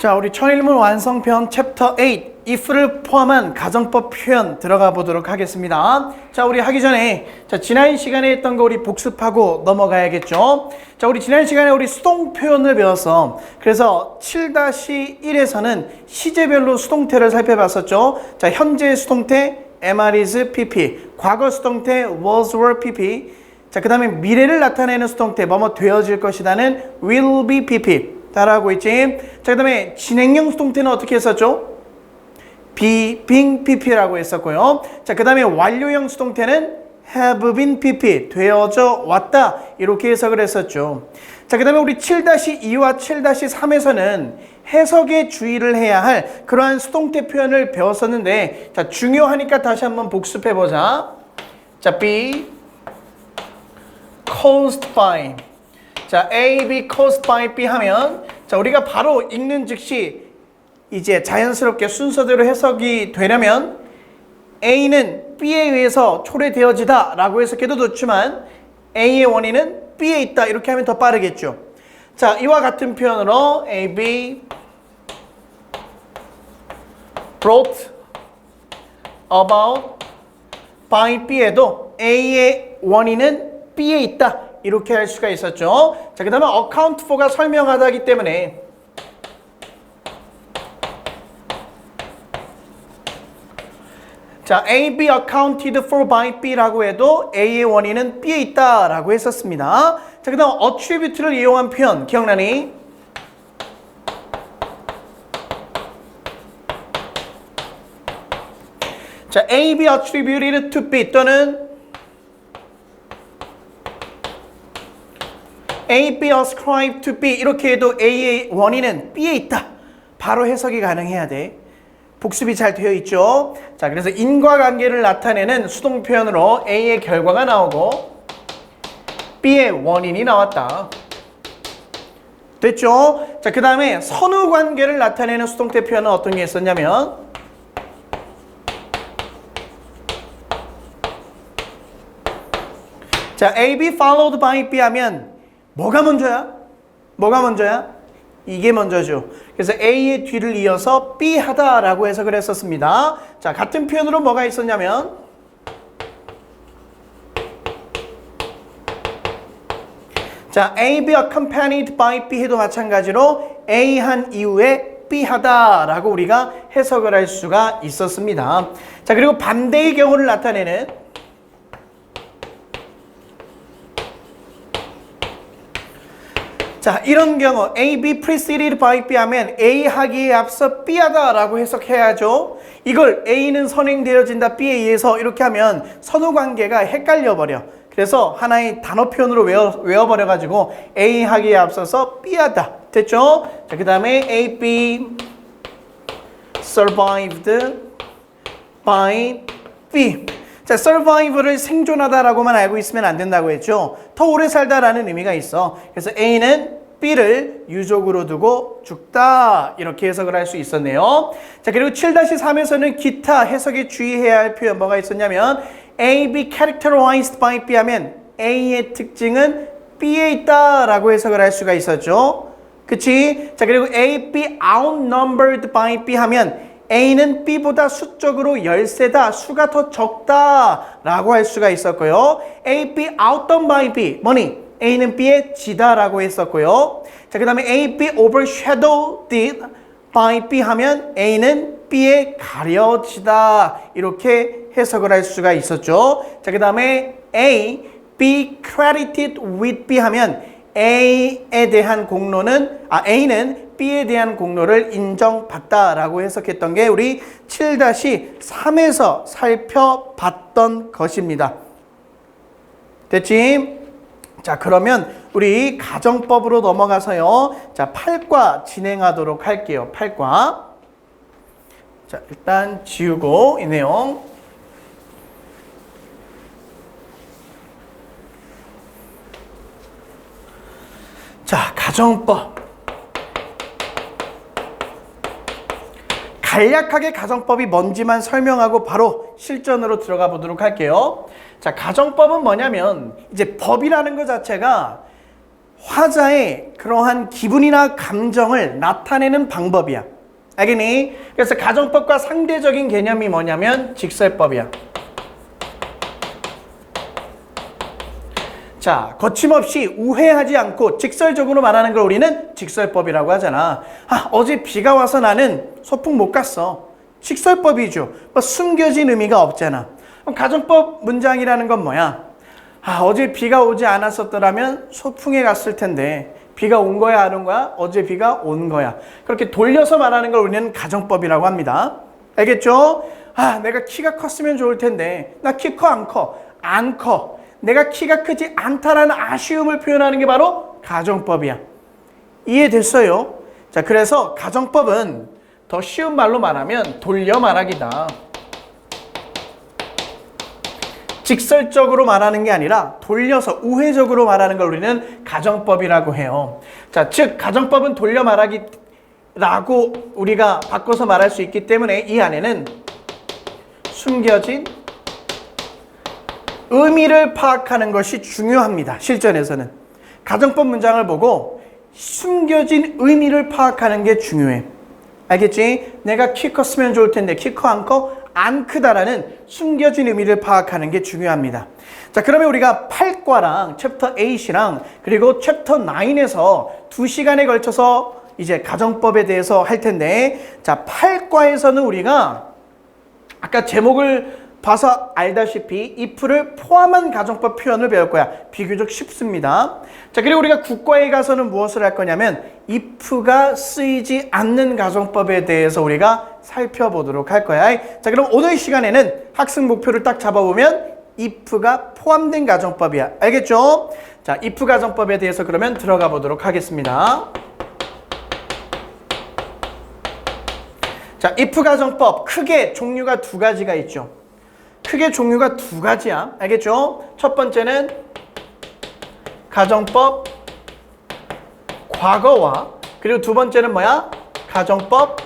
자, 우리 천일문 완성편 챕터 8 if를 포함한 가정법 표현 들어가 보도록 하겠습니다. 자, 우리 하기 전에 지난 시간에 했던 거 우리 복습하고 넘어가야겠죠. 자, 우리 지난 시간에 우리 수동 표현을 배웠어. 그래서 7-1에서는 시제별로 수동태를 살펴봤었죠. 자, 현재 수동태 MR is PP, 과거 수동태 was were PP. 자, 그 다음에 미래를 나타내는 수동태 뭐뭐 되어질 것이다는 will be PP. 따라하고 있지. 자, 그 다음에 진행형 수동태는 어떻게 했었죠? be, being pp라고 했었고요. 자, 그 다음에 완료형 수동태는 have been pp, 되어져 왔다, 이렇게 해석을 했었죠. 자, 그 다음에 우리 7-2와 7-3에서는 해석에 주의를 해야 할 그러한 수동태 표현을 배웠었는데, 자, 중요하니까 다시 한번 복습해보자. 자, be caused by, 자, A, B caused by B 하면, 자, 우리가 바로 읽는 즉시 이제 자연스럽게 순서대로 해석이 되려면 A는 B에 의해서 초래되어지다 라고 해석해도 좋지만 A의 원인은 B에 있다 이렇게 하면 더 빠르겠죠. 자, 이와 같은 표현으로 A, B brought about by B에도 A의 원인은 B에 있다 이렇게 할 수가 있었죠. 자, 그 다음에 account for가 설명하다기 때문에 자, A, B accounted for by B라고 해도 A의 원인은 B에 있다 라고 했었습니다. 자, 그 다음 attribute를 이용한 표현 기억나니? 자, A, B attributed to B 또는 A, B ascribed to B 이렇게 해도 A의 원인은 B에 있다. 바로 해석이 가능해야 돼. 복습이 잘 되어 있죠. 자, 그래서 인과관계를 나타내는 수동 표현으로 A의 결과가 나오고 B의 원인이 나왔다. 됐죠? 자, 그 다음에 선후관계를 나타내는 수동태 표현은 어떤 게 있었냐면 자, A, B followed by B 하면 뭐가 먼저야? 뭐가 먼저야? 이게 먼저죠. 그래서 A의 뒤를 이어서 B 하다라고 해석을 했었습니다. 자, 같은 표현으로 뭐가 있었냐면 자, A, B accompanied by B 해도 마찬가지로 A 한 이후에 B 하다라고 우리가 해석을 할 수가 있었습니다. 자, 그리고 반대의 경우를 나타내는 자, 이런 경우 A, B preceded by B 하면 A 하기에 앞서 B 하다라고 해석해야죠. 이걸 A는 선행되어진다 B에 의해서 이렇게 하면 선후관계가 헷갈려버려. 그래서 하나의 단어 표현으로 외워버려가지고 A 하기에 앞서서 B 하다. 됐죠? 자, 그 다음에 A, B survived by B. 자, survive를 생존하다라고만 알고 있으면 안 된다고 했죠. 더 오래 살다라는 의미가 있어. 그래서 A는 B를 유족으로 두고 죽다 이렇게 해석을 할 수 있었네요. 자, 그리고 7-3에서는 기타 해석에 주의해야 할 표현 뭐가 있었냐면 A, B characterized by B 하면 A의 특징은 B에 있다라고 해석을 할 수가 있었죠. 그치? 자, 그리고 A, B outnumbered by B 하면 A는 B보다 수적으로 열세다, 수가 더 적다라고 할 수가 있었고요. A, B outdone by B, 뭐니? A는 B에 지다라고 했었고요. 자, 그 다음에 A, B overshadowed by B 하면 A는 B에 가려지다 이렇게 해석을 할 수가 있었죠. 자, 그 다음에 A, B credited with B 하면 A에 대한 공로는 A는 B에 대한 공로를 인정받다라고 해석했던 게 우리 7-3에서 살펴봤던 것입니다. 됐지? 자, 그러면 우리 가정법으로 넘어가서요. 자, 8과 진행하도록 할게요. 8과. 자, 일단 지우고 이 내용. 자, 가정법. 간략하게 가정법이 뭔지만 설명하고 바로 실전으로 들어가 보도록 할게요. 자, 가정법은 뭐냐면 이제 법이라는 것 자체가 화자의 그러한 기분이나 감정을 나타내는 방법이야. 알겠니? 그래서 가정법과 상대적인 개념이 뭐냐면 직설법이야. 자, 거침없이 우회하지 않고 직설적으로 말하는 걸 우리는 직설법이라고 하잖아. 어제 비가 와서 나는 소풍 못 갔어. 직설법이죠. 숨겨진 의미가 없잖아. 그럼 가정법 문장이라는 건 뭐야? 어제 비가 오지 않았었더라면 소풍에 갔을 텐데 비가 온 거야, 안 온 거야? 어제 비가 온 거야. 그렇게 돌려서 말하는 걸 우리는 가정법이라고 합니다. 알겠죠? 내가 키가 컸으면 좋을 텐데 나 키 커, 안 커? 안 커. 내가 키가 크지 않다라는 아쉬움을 표현하는 게 바로 가정법이야. 이해됐어요? 자, 그래서 가정법은 더 쉬운 말로 말하면 돌려 말하기다. 직설적으로 말하는 게 아니라 돌려서 우회적으로 말하는 걸 우리는 가정법이라고 해요. 자, 즉 가정법은 돌려 말하기라고 우리가 바꿔서 말할 수 있기 때문에 이 안에는 숨겨진 의미를 파악하는 것이 중요합니다. 실전에서는 가정법 문장을 보고 숨겨진 의미를 파악하는 게 중요해. 알겠지? 내가 키 컸으면 좋을 텐데 키 커, 안 커? 안 크다라는 숨겨진 의미를 파악하는 게 중요합니다. 자, 그러면 우리가 8과랑 챕터 8이랑 그리고 챕터 9에서 2시간에 걸쳐서 이제 가정법에 대해서 할 텐데, 자, 8과에서는 우리가 아까 제목을 봐서 알다시피 if를 포함한 가정법 표현을 배울 거야. 비교적 쉽습니다. 자, 그리고 우리가 국과에 가서는 무엇을 할 거냐면 if가 쓰이지 않는 가정법에 대해서 우리가 살펴보도록 할 거야. 자, 그럼 오늘 시간에는 학습 목표를 딱 잡아보면 if가 포함된 가정법이야. 알겠죠? 자, if 가정법에 대해서 그러면 들어가 보도록 하겠습니다. 자, if 가정법 크게 종류가 두 가지가 있죠. 크게 종류가 두 가지야. 알겠죠? 첫 번째는 가정법 과거와 그리고 두 번째는 뭐야? 가정법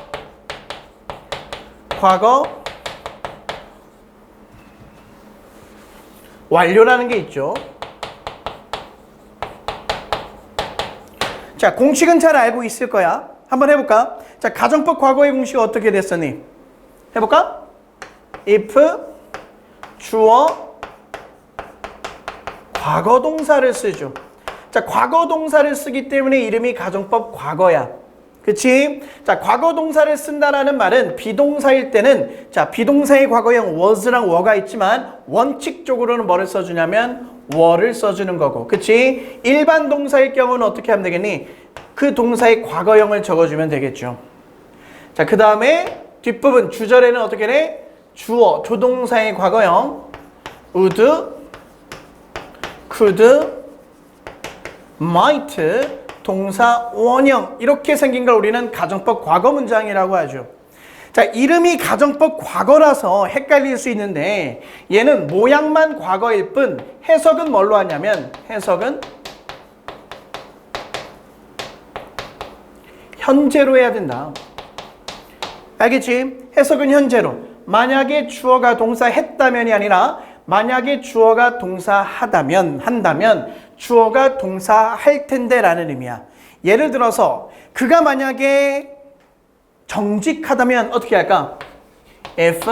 과거 완료라는 게 있죠. 자, 공식은 잘 알고 있을 거야. 한번 해볼까? 자, 가정법 과거의 공식이 어떻게 됐었니? 해볼까? if 주어 과거 동사를 쓰죠. 자, 과거 동사를 쓰기 때문에 이름이 가정법 과거야. 그치? 자, 과거 동사를 쓴다라는 말은 비동사일 때는 자, 비동사의 과거형 was랑 were가 있지만 원칙적으로는 뭐를 써주냐면 were를 써주는 거고. 그치? 일반 동사일 경우는 어떻게 하면 되겠니? 그 동사의 과거형을 적어주면 되겠죠. 자, 그 다음에 뒷부분 주절에는 어떻게 돼? 주어, 조동사의 과거형 would, could, might, 동사 원형 이렇게 생긴 걸 우리는 가정법 과거 문장이라고 하죠. 자, 이름이 가정법 과거라서 헷갈릴 수 있는데 얘는 모양만 과거일 뿐 해석은 뭘로 하냐면 해석은 현재로 해야 된다. 알겠지? 해석은 현재로. 만약에 주어가 동사 했다면이 아니라 만약에 주어가 동사 한다면 주어가 동사 할 텐데 라는 의미야. 예를 들어서 그가 만약에 정직하다면 어떻게 할까? If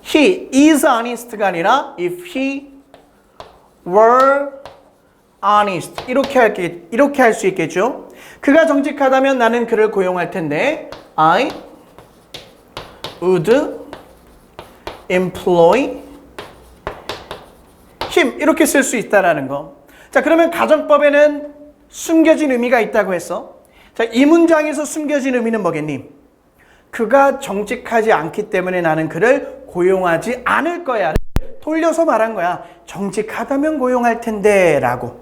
he is honest가 아니라 if he were honest 이렇게 할 수 있겠죠. 그가 정직하다면 나는 그를 고용할 텐데 I would employ him 이렇게 쓸 수 있다라는 거. 자, 그러면 가정법에는 숨겨진 의미가 있다고 했어. 자, 이 문장에서 숨겨진 의미는 뭐겠니? 그가 정직하지 않기 때문에 나는 그를 고용하지 않을 거야. 돌려서 말한 거야. 정직하다면 고용할 텐데 라고.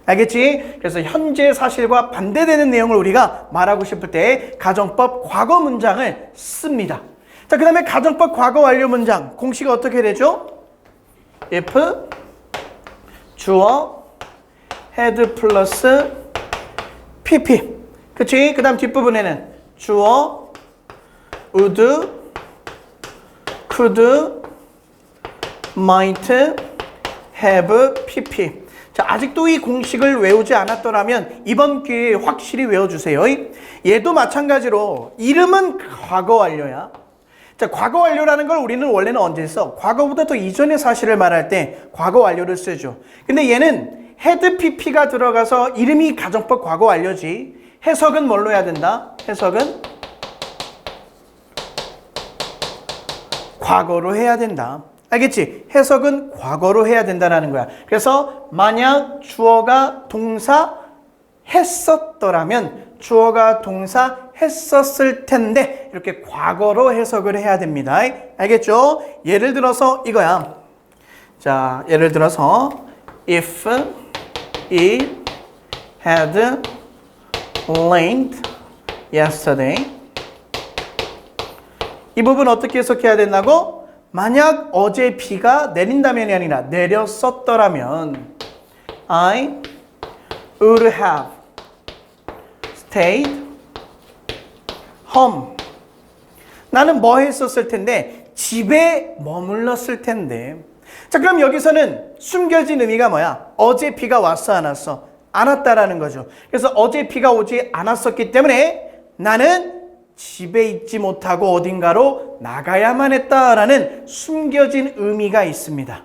알겠지? 그래서 현재 사실과 반대되는 내용을 우리가 말하고 싶을 때 가정법 과거 문장을 씁니다. 자, 그 다음에 가정법 과거 완료 문장 공식이 어떻게 되죠? if 주어 had 플러스 pp 그치? 그 다음 뒷부분에는 주어 would, could, might, have, pp. 자, 아직도 이 공식을 외우지 않았더라면 이번 기회에 확실히 외워주세요. 얘도 마찬가지로 이름은 과거 완료야. 자, 과거 완료라는 걸 우리는 원래는 언제 써? 과거보다 더 이전의 사실을 말할 때 과거 완료를 쓰죠. 근데 얘는 had pp가 들어가서 이름이 가정법 과거 완료지. 해석은 뭘로 해야 된다? 해석은 과거로 해야 된다. 알겠지? 해석은 과거로 해야 된다는 거야. 그래서 만약 주어가 동사 했었더라면 주어가 동사 했었을 텐데 이렇게 과거로 해석을 해야 됩니다. 알겠죠? 예를 들어서 이거야. 자, 예를 들어서 if it had rained yesterday. 이 부분 어떻게 해석해야 된다고? 만약 어제 비가 내린다면이 아니라 내렸었더라면 I would have stayed home. 나는 뭐 했었을 텐데? 집에 머물렀을 텐데. 자, 그럼 여기서는 숨겨진 의미가 뭐야? 어제 비가 왔어, 안 왔어? 안 왔다라는 거죠. 그래서 어제 비가 오지 않았었기 때문에 나는 집에 있지 못하고 어딘가로 나가야만 했다라는 숨겨진 의미가 있습니다.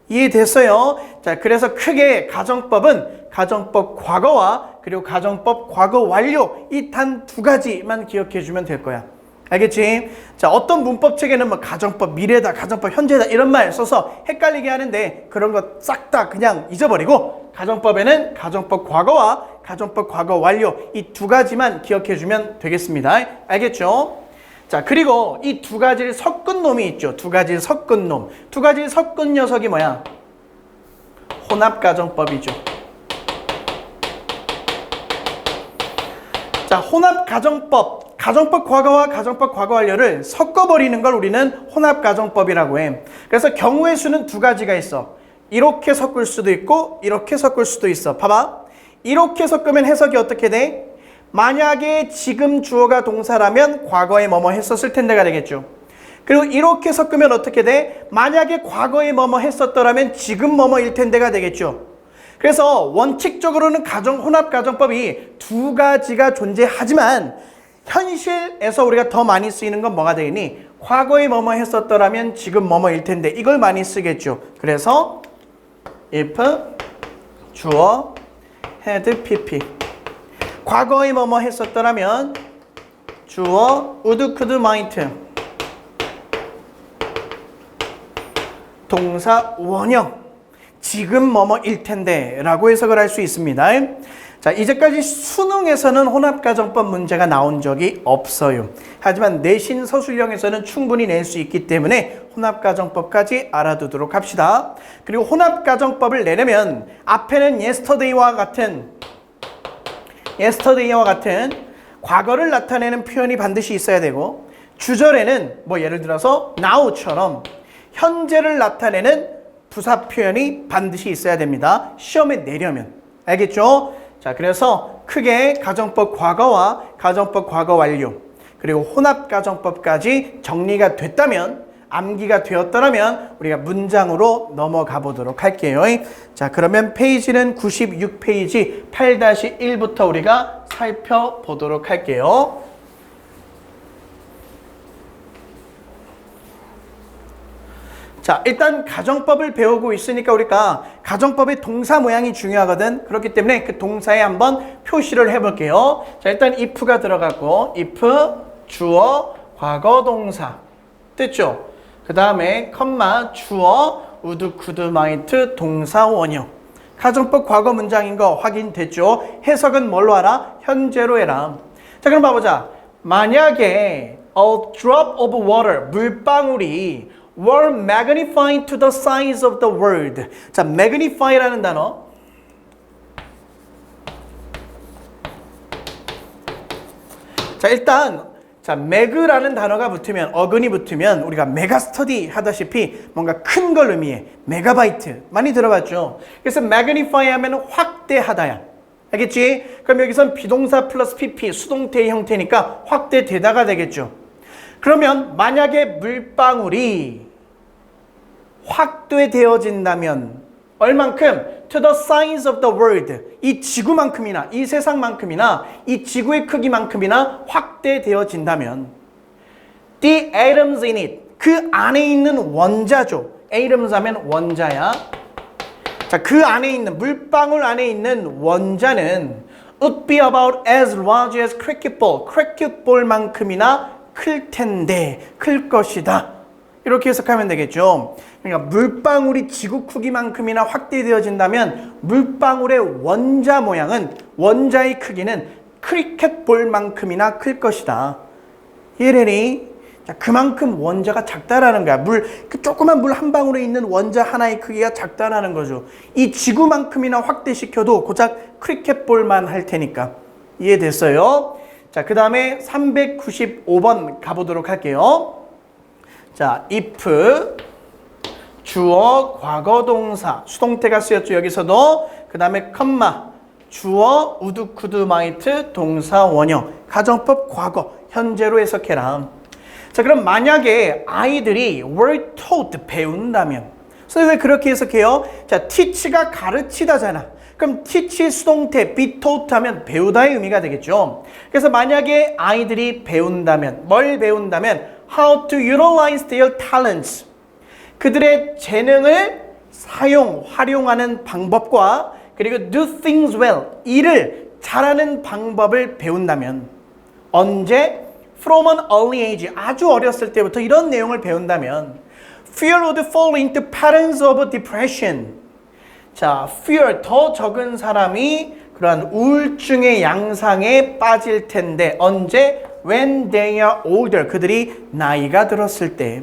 이해됐어요? 자, 그래서 크게 가정법은 가정법 과거와 그리고 가정법 과거 완료 이 단 두 가지만 기억해 주면 될 거야. 알겠지? 자, 어떤 문법책에는 뭐 가정법 미래다, 가정법 현재다 이런 말 써서 헷갈리게 하는데 그런 거 싹 다 그냥 잊어버리고 가정법에는 가정법 과거와 가정법 과거 완료 이 두 가지만 기억해 주면 되겠습니다. 알겠죠? 자, 그리고 이 두 가지를 섞은 놈이 있죠. 두 가지를 섞은 놈. 두 가지를 섞은 녀석이 뭐야? 혼합가정법이죠. 자, 혼합가정법. 가정법 과거와 가정법 과거 완료를 섞어버리는 걸 우리는 혼합가정법이라고 해. 그래서 경우의 수는 두 가지가 있어. 이렇게 섞을 수도 있고 이렇게 섞을 수도 있어. 봐봐. 이렇게 섞으면 해석이 어떻게 돼? 만약에 지금 주어가 동사라면 과거에 뭐뭐 했었을 텐데가 되겠죠. 그리고 이렇게 섞으면 어떻게 돼? 만약에 과거에 뭐뭐 했었더라면 지금 뭐뭐일 텐데가 되겠죠. 그래서 원칙적으로는 혼합가정법이 두 가지가 존재하지만 현실에서 우리가 더 많이 쓰이는 건 뭐가 되니? 과거에 뭐뭐 했었더라면 지금 뭐뭐일 텐데 이걸 많이 쓰겠죠. 그래서 if 주어 had pp 과거에 뭐뭐 했었더라면 주어 would, could, might 동사 원형 지금 뭐뭐일 텐데 라고 해석을 할 수 있습니다. 자, 이제까지 수능에서는 혼합가정법 문제가 나온 적이 없어요. 하지만 내신 서술형에서는 충분히 낼 수 있기 때문에 혼합가정법까지 알아두도록 합시다. 그리고 혼합가정법을 내려면 앞에는 yesterday와 같은 과거를 나타내는 표현이 반드시 있어야 되고 주절에는 뭐 예를 들어서 now처럼 현재를 나타내는 부사 표현이 반드시 있어야 됩니다. 시험에 내려면. 알겠죠? 자, 그래서 크게 가정법 과거와 가정법 과거 완료 그리고 혼합가정법까지 정리가 됐다면 암기가 되었더라면 우리가 문장으로 넘어가 보도록 할게요. 자, 그러면 페이지는 96페이지 8-1부터 우리가 살펴보도록 할게요. 자, 일단 가정법을 배우고 있으니까 우리가 가정법의 동사 모양이 중요하거든. 그렇기 때문에 그 동사에 한번 표시를 해볼게요. 자, 일단 if가 들어갔고 if 주어 과거 동사 됐죠? 그 다음에 컴마 주어 would, could, might 동사 원형 가정법 과거 문장인 거 확인됐죠? 해석은 뭘로 하라? 현재로 해라. 자, 그럼 봐보자. 만약에 a drop of water 물방울이 were magnified to the size of the world. 자, magnify라는 단어. 자, 일단 자, meg라는 단어가 붙으면 어근이 붙으면 우리가 메가스터디 하다시피 뭔가 큰 걸 의미해. 메가바이트 많이 들어봤죠. 그래서 magnify 하면 확대하다야. 알겠지? 그럼 여기선 비동사 플러스 pp 수동태의 형태니까 확대되다가 되겠죠. 그러면 만약에 물방울이 확대되어진다면 얼만큼? To the size of the world. 이 지구만큼이나 이 세상만큼이나 이 지구의 크기만큼이나 확대되어진다면 the atoms in it. 그 안에 있는 원자죠. atoms 하면 원자야. 자, 그 안에 있는 물방울 안에 있는 원자는 would be about as large as cricket ball. cricket ball만큼이나 클 텐데, 클 것이다. 이렇게 해석하면 되겠죠. 그러니까 물방울이 지구 크기만큼이나 확대되어진다면 물방울의 원자 모양은, 원자의 크기는 크리켓볼만큼이나 클 것이다. 이해되니? 자, 그만큼 원자가 작다라는 거야. 그 조그만 물 한 방울에 있는 원자 하나의 크기가 작다라는 거죠. 이 지구만큼이나 확대시켜도 고작 크리켓볼만 할 테니까. 이해됐어요? 자, 그 다음에 395번 가보도록 할게요. 자, if 주어, 과거 동사, 수동태가 쓰였죠. 여기서도. 그 다음에 컴마, 주어, would, could, might, 동사, 원형. 가정법 과거, 현재로 해석해라. 자, 그럼 만약에 아이들이 were taught, 배운다면. 그래서 왜 그렇게 해석해요? 자, teach가 가르치다잖아. 그럼 teach 수동태, be taught 하면 배우다의 의미가 되겠죠. 그래서 만약에 아이들이 배운다면, 뭘 배운다면 how to utilize their talents. 그들의 재능을 활용하는 방법과 그리고 do things well, 일을 잘하는 방법을 배운다면 언제? From an early age, 아주 어렸을 때부터 이런 내용을 배운다면 fear would fall into patterns of depression. 자, fear, 더 적은 사람이 그러한 우울증의 양상에 빠질 텐데 언제? When they are older, 그들이 나이가 들었을 때.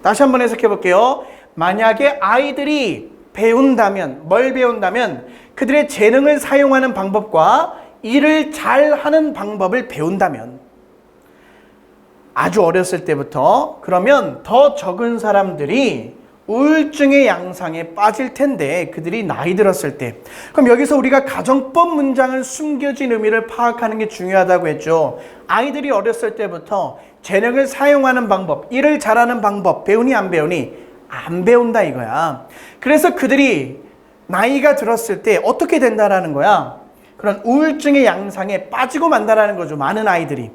다시 한번 해석해 볼게요. 만약에 아이들이 배운다면, 뭘 배운다면 그들의 재능을 사용하는 방법과 일을 잘하는 방법을 배운다면 아주 어렸을 때부터, 그러면 더 적은 사람들이 우울증의 양상에 빠질 텐데 그들이 나이 들었을 때. 그럼 여기서 우리가 가정법 문장을 숨겨진 의미를 파악하는 게 중요하다고 했죠. 아이들이 어렸을 때부터 재능을 사용하는 방법, 일을 잘하는 방법 배우니 안 배우니? 안 배운다 이거야. 그래서 그들이 나이가 들었을 때 어떻게 된다라는 거야? 그런 우울증의 양상에 빠지고 만다라는 거죠. 많은 아이들이.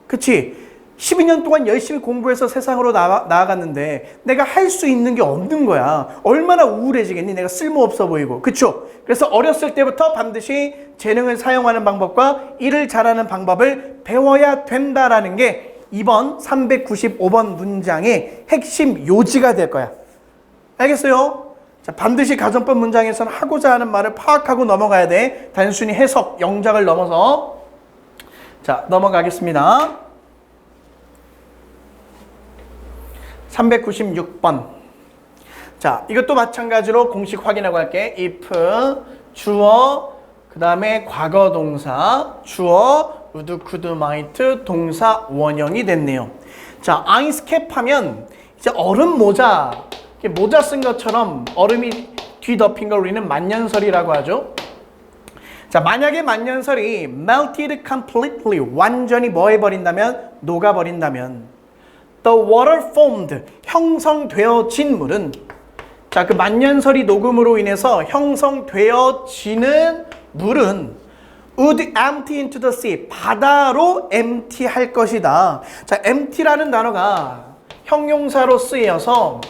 그치? 12년 동안 열심히 공부해서 세상으로 나아갔는데 내가 할 수 있는 게 없는 거야. 얼마나 우울해지겠니? 내가 쓸모없어 보이고. 그쵸? 그래서 어렸을 때부터 반드시 재능을 사용하는 방법과 일을 잘하는 방법을 배워야 된다라는 게 이번 395번 문장의 핵심 요지가 될 거야. 알겠어요? 자, 반드시 가정법 문장에서는 하고자 하는 말을 파악하고 넘어가야 돼. 단순히 해석, 영작을 넘어서. 자, 넘어가겠습니다. 396번. 자, 이것도 마찬가지로 공식 확인하고 할게. if 주어, 그 다음에 과거 동사, 주어, would, could, might, 동사, 원형이 됐네요. 자, 아이스 캡 하면 이제 얼음 모자, 모자 쓴 것처럼 얼음이 뒤덮인 걸 우리는 만년설이라고 하죠. 자, 만약에 만년설이 melted completely, 완전히 뭐 해버린다면? 녹아버린다면 The water formed, 형성되어진 물은, 자, 그 만년설이 녹음으로 인해서 형성되어지는 물은 would empty into the sea, 바다로 empty 할 것이다. 자, empty라는 단어가 형용사로 쓰여서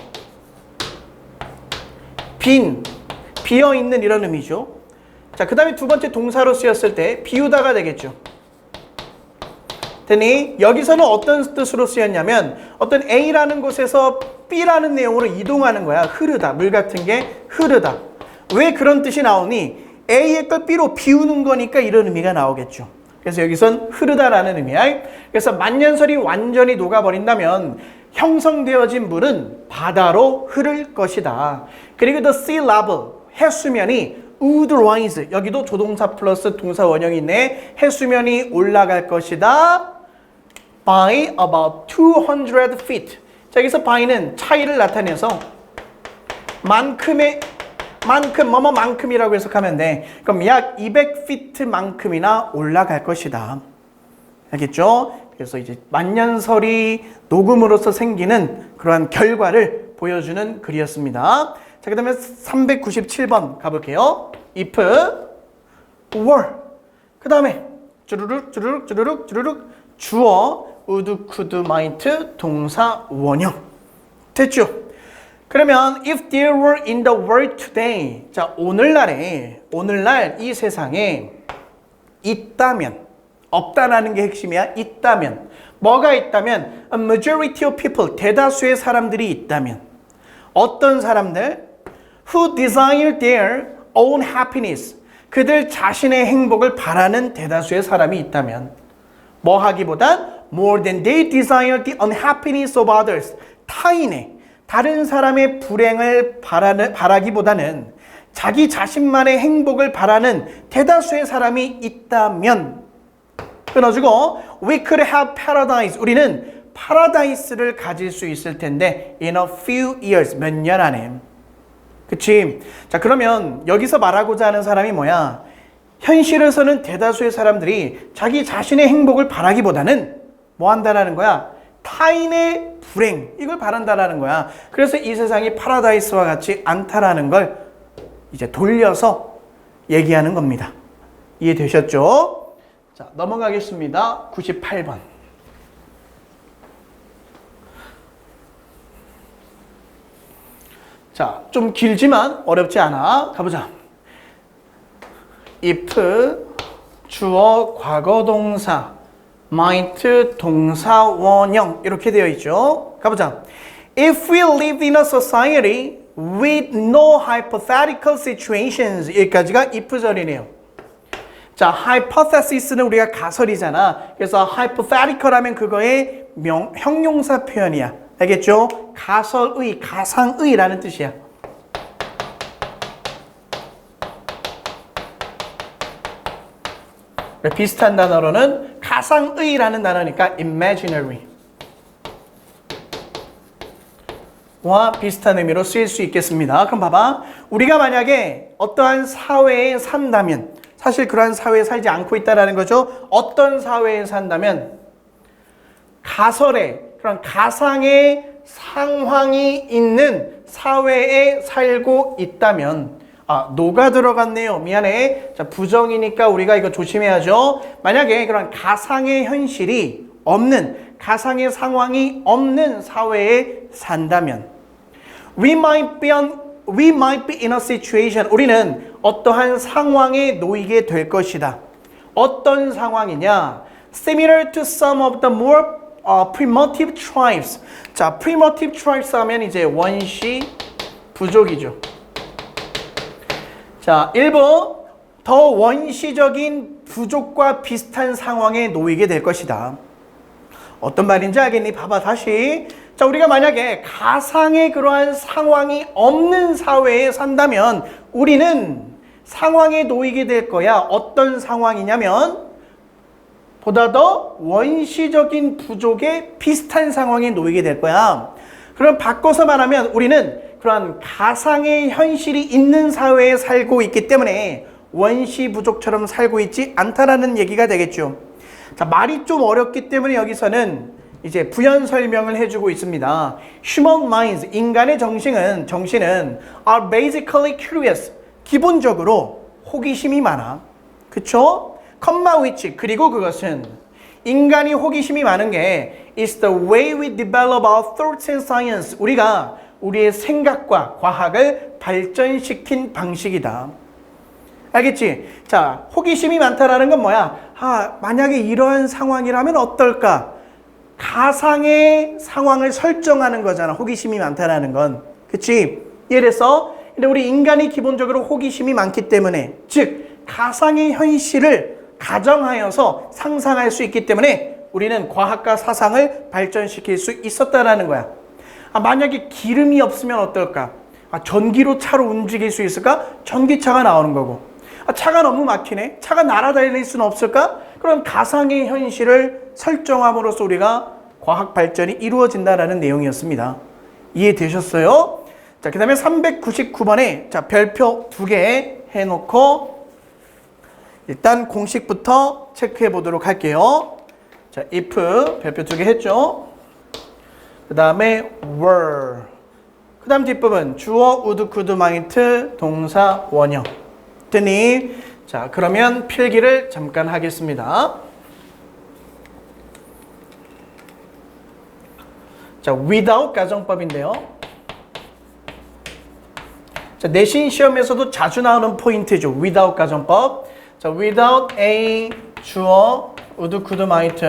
비어있는 이런 의미죠. 자, 그 다음에 두 번째 동사로 쓰였을 때 비우다가 되겠죠. 되니 여기서는 어떤 뜻으로 쓰였냐면 어떤 A라는 곳에서 B라는 내용으로 이동하는 거야. 흐르다. 물 같은 게 흐르다. 왜 그런 뜻이 나오니? A의 걸 B로 비우는 거니까 이런 의미가 나오겠죠. 그래서 여기선 흐르다라는 의미야. 그래서 만년설이 완전히 녹아버린다면 형성되어진 물은 바다로 흐를 것이다. 그리고 the sea level, 해수면이 would rise, 여기도 조동사 플러스 동사 원형이 있네. 해수면이 올라갈 것이다. by about 200 feet. 자, 여기서 by는 차이를 나타내서 뭐뭐만큼이라고 해석하면 돼. 그럼 약 200feet만큼이나 올라갈 것이다. 알겠죠? 그래서 이제 만년설이 녹음으로써 생기는 그러한 결과를 보여주는 글이었습니다. 자, 그 다음에 397번 가볼게요. if were. 그 다음에 주르륵 주르륵 주르륵 주르륵 주어 would, could, might 동사 원형. 됐죠? 그러면 if there were in the world today. 자, 오늘날 이 세상에 있다면, 없다라는 게 핵심이야. 있다면. 뭐가 있다면 a majority of people, 대다수의 사람들이 있다면. 어떤 사람들? who desire their own happiness. 그들 자신의 행복을 바라는 대다수의 사람이 있다면 뭐 하기보단 more than they desire the unhappiness of others. 타인의, 다른 사람의 불행을 바라기보다는 자기 자신만의 행복을 바라는 대다수의 사람이 있다면 끊어주고 we could have paradise. 우리는 파라다이스를 가질 수 있을 텐데 in a few years. 몇 년 안에. 그치? 자, 그러면 여기서 말하고자 하는 사람이 뭐야? 현실에서는 대다수의 사람들이 자기 자신의 행복을 바라기보다는 뭐 한다라는 거야? 타인의 불행, 이걸 바란다라는 거야. 그래서 이 세상이 파라다이스와 같지 않다라는 걸 이제 돌려서 얘기하는 겁니다. 이해되셨죠? 자, 넘어가겠습니다. 98번. 자, 좀 길지만 어렵지 않아. 가보자. if 주어 과거 동사 might 동사 원형 이렇게 되어 있죠. 가보자. If we lived in a society with no hypothetical situations. 여기까지가 if 절이네요. 자, hypothesis는 우리가 가설이잖아. 그래서 hypothetical 하면 그거의 형용사 표현이야. 알겠죠? 가설의, 가상의라는 뜻이야. 비슷한 단어로는 가상의라는 단어니까 imaginary 와 비슷한 의미로 쓰일 수 있겠습니다. 그럼 봐봐. 우리가 만약에 어떠한 사회에 산다면, 사실 그러한 사회에 살지 않고 있다는 거죠. 어떤 사회에 산다면 가설의, 그런 가상의 상황이 있는 사회에 살고 있다면, 노가 들어갔네요. 미안해. 자, 부정이니까 우리가 이거 조심해야죠. 만약에 그런 가상의 현실이 없는, 가상의 상황이 없는 사회에 산다면, we might be in a situation. 우리는 어떠한 상황에 놓이게 될 것이다. 어떤 상황이냐? Similar to some of the more primitive tribes. 자, primitive tribes 하면 이제 원시 부족이죠. 자, 1번 더 원시적인 부족과 비슷한 상황에 놓이게 될 것이다. 어떤 말인지 알겠니? 봐봐 다시. 자, 우리가 만약에 가상의 그러한 상황이 없는 사회에 산다면 우리는 상황에 놓이게 될 거야. 어떤 상황이냐면 보다 더 원시적인 부족에 비슷한 상황에 놓이게 될 거야. 그럼 바꿔서 말하면 우리는 그러한 가상의 현실이 있는 사회에 살고 있기 때문에 원시 부족처럼 살고 있지 않다라는 얘기가 되겠죠. 자, 말이 좀 어렵기 때문에 여기서는 이제 부연 설명을 해주고 있습니다. Human minds, 인간의 정신은 are basically curious. 기본적으로 호기심이 많아. 그쵸? comma which, 그리고 그것은 인간이 호기심이 많은 게 is the way we develop our thoughts and science. 우리가 우리의 생각과 과학을 발전시킨 방식이다. 알겠지? 자, 호기심이 많다라는 건 뭐야? 만약에 이러한 상황이라면 어떨까? 가상의 상황을 설정하는 거잖아. 호기심이 많다라는 건. 그치? 예를 들어서 근데 우리 인간이 기본적으로 호기심이 많기 때문에, 즉 가상의 현실을 가정하여서 상상할 수 있기 때문에 우리는 과학과 사상을 발전시킬 수 있었다라는 거야. 만약에 기름이 없으면 어떨까? 전기로 차로 움직일 수 있을까? 전기차가 나오는 거고. 차가 너무 막히네? 차가 날아다닐 수는 없을까? 그럼 가상의 현실을 설정함으로써 우리가 과학 발전이 이루어진다라는 내용이었습니다. 이해되셨어요? 자, 그 다음에 399번에 자, 별표 2개 해놓고 일단 공식부터 체크해 보도록 할게요. 자, if 별표 2개 했죠? 그 다음에 were, 그 다음 뒷부분 주어 would, could, might 동사 원형 됐니? 자 그러면 필기를 잠깐 하겠습니다. 자 without 가정법인데요. 자 내신 시험에서도 자주 나오는 포인트죠. without 가정법. 자 without a 주어 would, could, might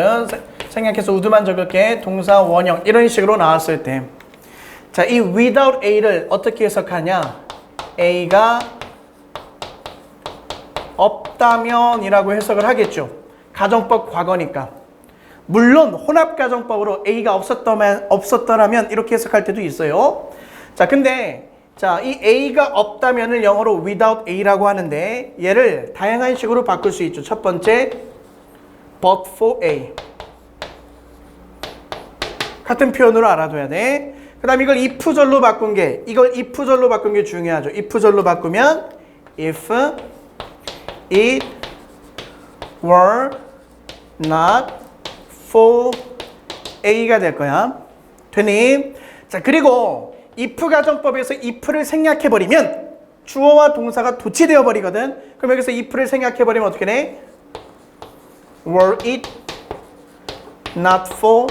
생략해서 would만 적을게 동사 원형 이런 식으로 나왔을 때 자, 이 without a를 어떻게 해석하냐? a가 없다면이라고 해석을 하겠죠. 가정법 과거니까. 물론 혼합가정법으로 a가 없었더라면 이렇게 해석할 때도 있어요. 자, 근데 자, 이 a가 없다면을 영어로 without a라고 하는데 얘를 다양한 식으로 바꿀 수 있죠. 첫 번째, but for a. 같은 표현으로 알아둬야 돼. 그 다음 이걸 if절로 바꾼 게 중요하죠. if절로 바꾸면 if it were not for a가 될 거야. 되니? 자 그리고 if 가정법에서 if를 생략해버리면 주어와 동사가 도치되어 버리거든. 그럼 여기서 if를 생략해버리면 어떻게 돼? were it not for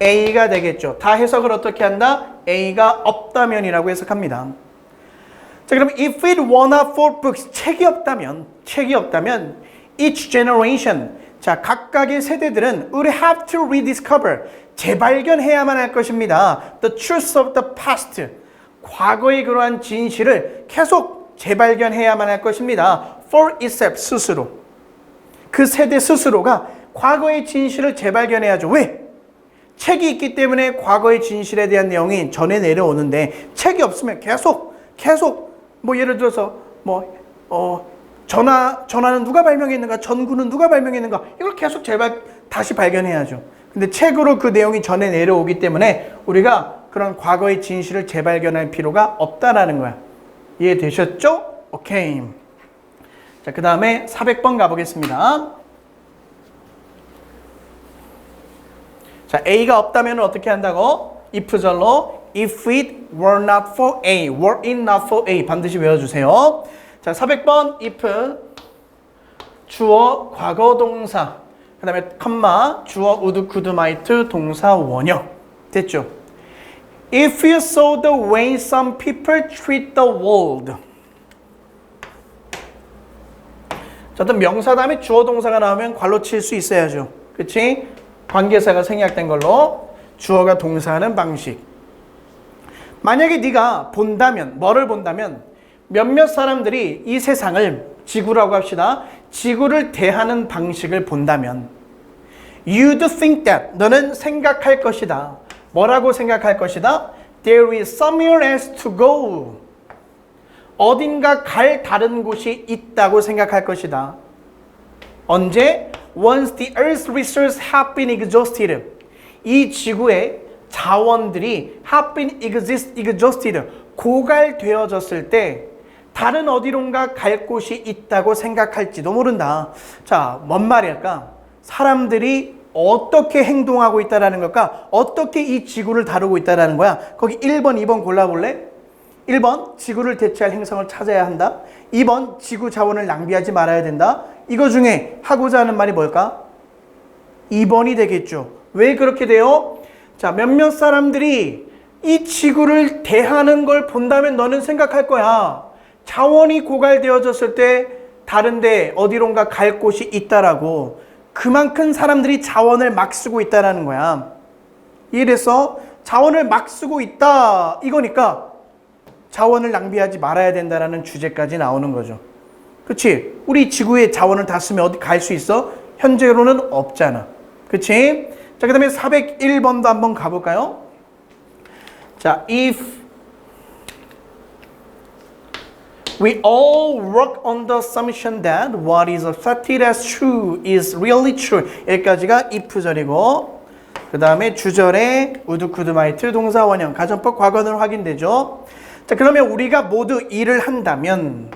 A가 되겠죠. 다 해석을 어떻게 한다? A가 없다면이라고 해석합니다. 자, 그럼 if it were not for books, 책이 없다면 each generation, 자, 각각의 세대들은 would have to rediscover, 재발견해야만 할 것입니다. The truth of the past, 과거의 그러한 진실을 계속 재발견해야만 할 것입니다. For itself, 스스로. 그 세대 스스로가 과거의 진실을 재발견해야죠. 왜? 책이 있기 때문에 과거의 진실에 대한 내용이 전해 내려오는데 책이 없으면 계속 뭐 예를 들어서 전화는 누가 발명했는가, 전구는 누가 발명했는가 이걸 계속 다시 발견해야죠. 근데 책으로 그 내용이 전해 내려오기 때문에 우리가 그런 과거의 진실을 재발견할 필요가 없다라는 거야. 이해되셨죠? 오케이. 자, 그 다음에 400번 가보겠습니다. 자, A가 없다면 어떻게 한다고? if절로 if it were not for A, were it not for A 반드시 외워주세요. 자, 400번 if 주어 과거 동사 그 다음에 컴마 주어 would, could, might 동사 원형 됐죠? If you saw the way some people treat the world. 자, 어떤 명사 다음에 주어 동사가 나오면 괄호 칠 수 있어야죠. 그치? 관계사가 생략된 걸로 주어가 동사하는 방식. 만약에 네가 본다면, 뭐를 본다면 몇몇 사람들이 이 세상을, 지구라고 합시다. 지구를 대하는 방식을 본다면 You'd think that, 너는 생각할 것이다. 뭐라고 생각할 것이다? There is somewhere else to go. 어딘가 갈 다른 곳이 있다고 생각할 것이다. 언제? Once the Earth's resources have been exhausted. 이 지구의 자원들이 have been exhausted. 고갈되어졌을 때 다른 어디론가 갈 곳이 있다고 생각할지도 모른다. 자, 뭔 말일까? 사람들이 어떻게 행동하고 있다는 걸까? 어떻게 이 지구를 다루고 있다는 거야? 거기 1번, 2번 골라볼래? 1번, 지구를 대체할 행성을 찾아야 한다. 2번, 지구 자원을 낭비하지 말아야 된다. 이거 중에 하고자 하는 말이 뭘까? 2번이 되겠죠. 왜 그렇게 돼요? 자, 몇몇 사람들이 이 지구를 대하는 걸 본다면 너는 생각할 거야. 자원이 고갈되어졌을 때 다른데 어디론가 갈 곳이 있다라고. 그만큼 사람들이 자원을 막 쓰고 있다라는 거야. 이래서 자원을 막 쓰고 있다 이거니까 자원을 낭비하지 말아야 된다라는 주제까지 나오는 거죠. 그치? 우리 지구의 자원을 다 쓰면 어디 갈 수 있어? 현재로는 없잖아. 그치? 자, 그 다음에 401번도 한번 가볼까요? 자, if we all work on the assumption that what is accepted as true is really true. 여기까지가 if절이고 그 다음에 주절에 would, could, might 동사 원형 가정법 과거는 확인되죠. 자, 그러면 우리가 모두 일을 한다면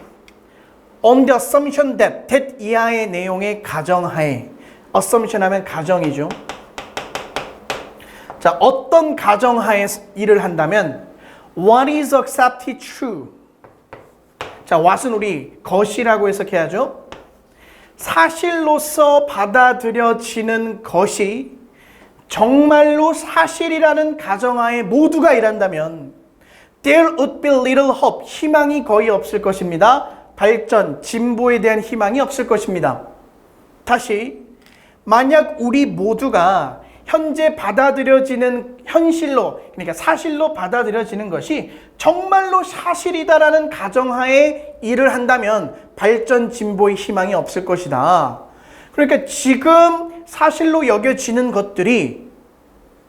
on the assumption that 이하의 내용의 가정하에 assumption 하면 가정이죠. 자, 어떤 가정하에 일을 한다면 What is accepted true? 자, what은 우리 것이라고 해석해야죠. 사실로서 받아들여지는 것이 정말로 사실이라는 가정하에 모두가 일한다면 There would be little hope. 희망이 거의 없을 것입니다. 발전, 진보에 대한 희망이 없을 것입니다. 다시, 만약 우리 모두가 현재 받아들여지는 현실로, 그러니까 사실로 받아들여지는 것이 정말로 사실이다라는 가정하에 일을 한다면 발전, 진보의 희망이 없을 것이다. 그러니까 지금 사실로 여겨지는 것들이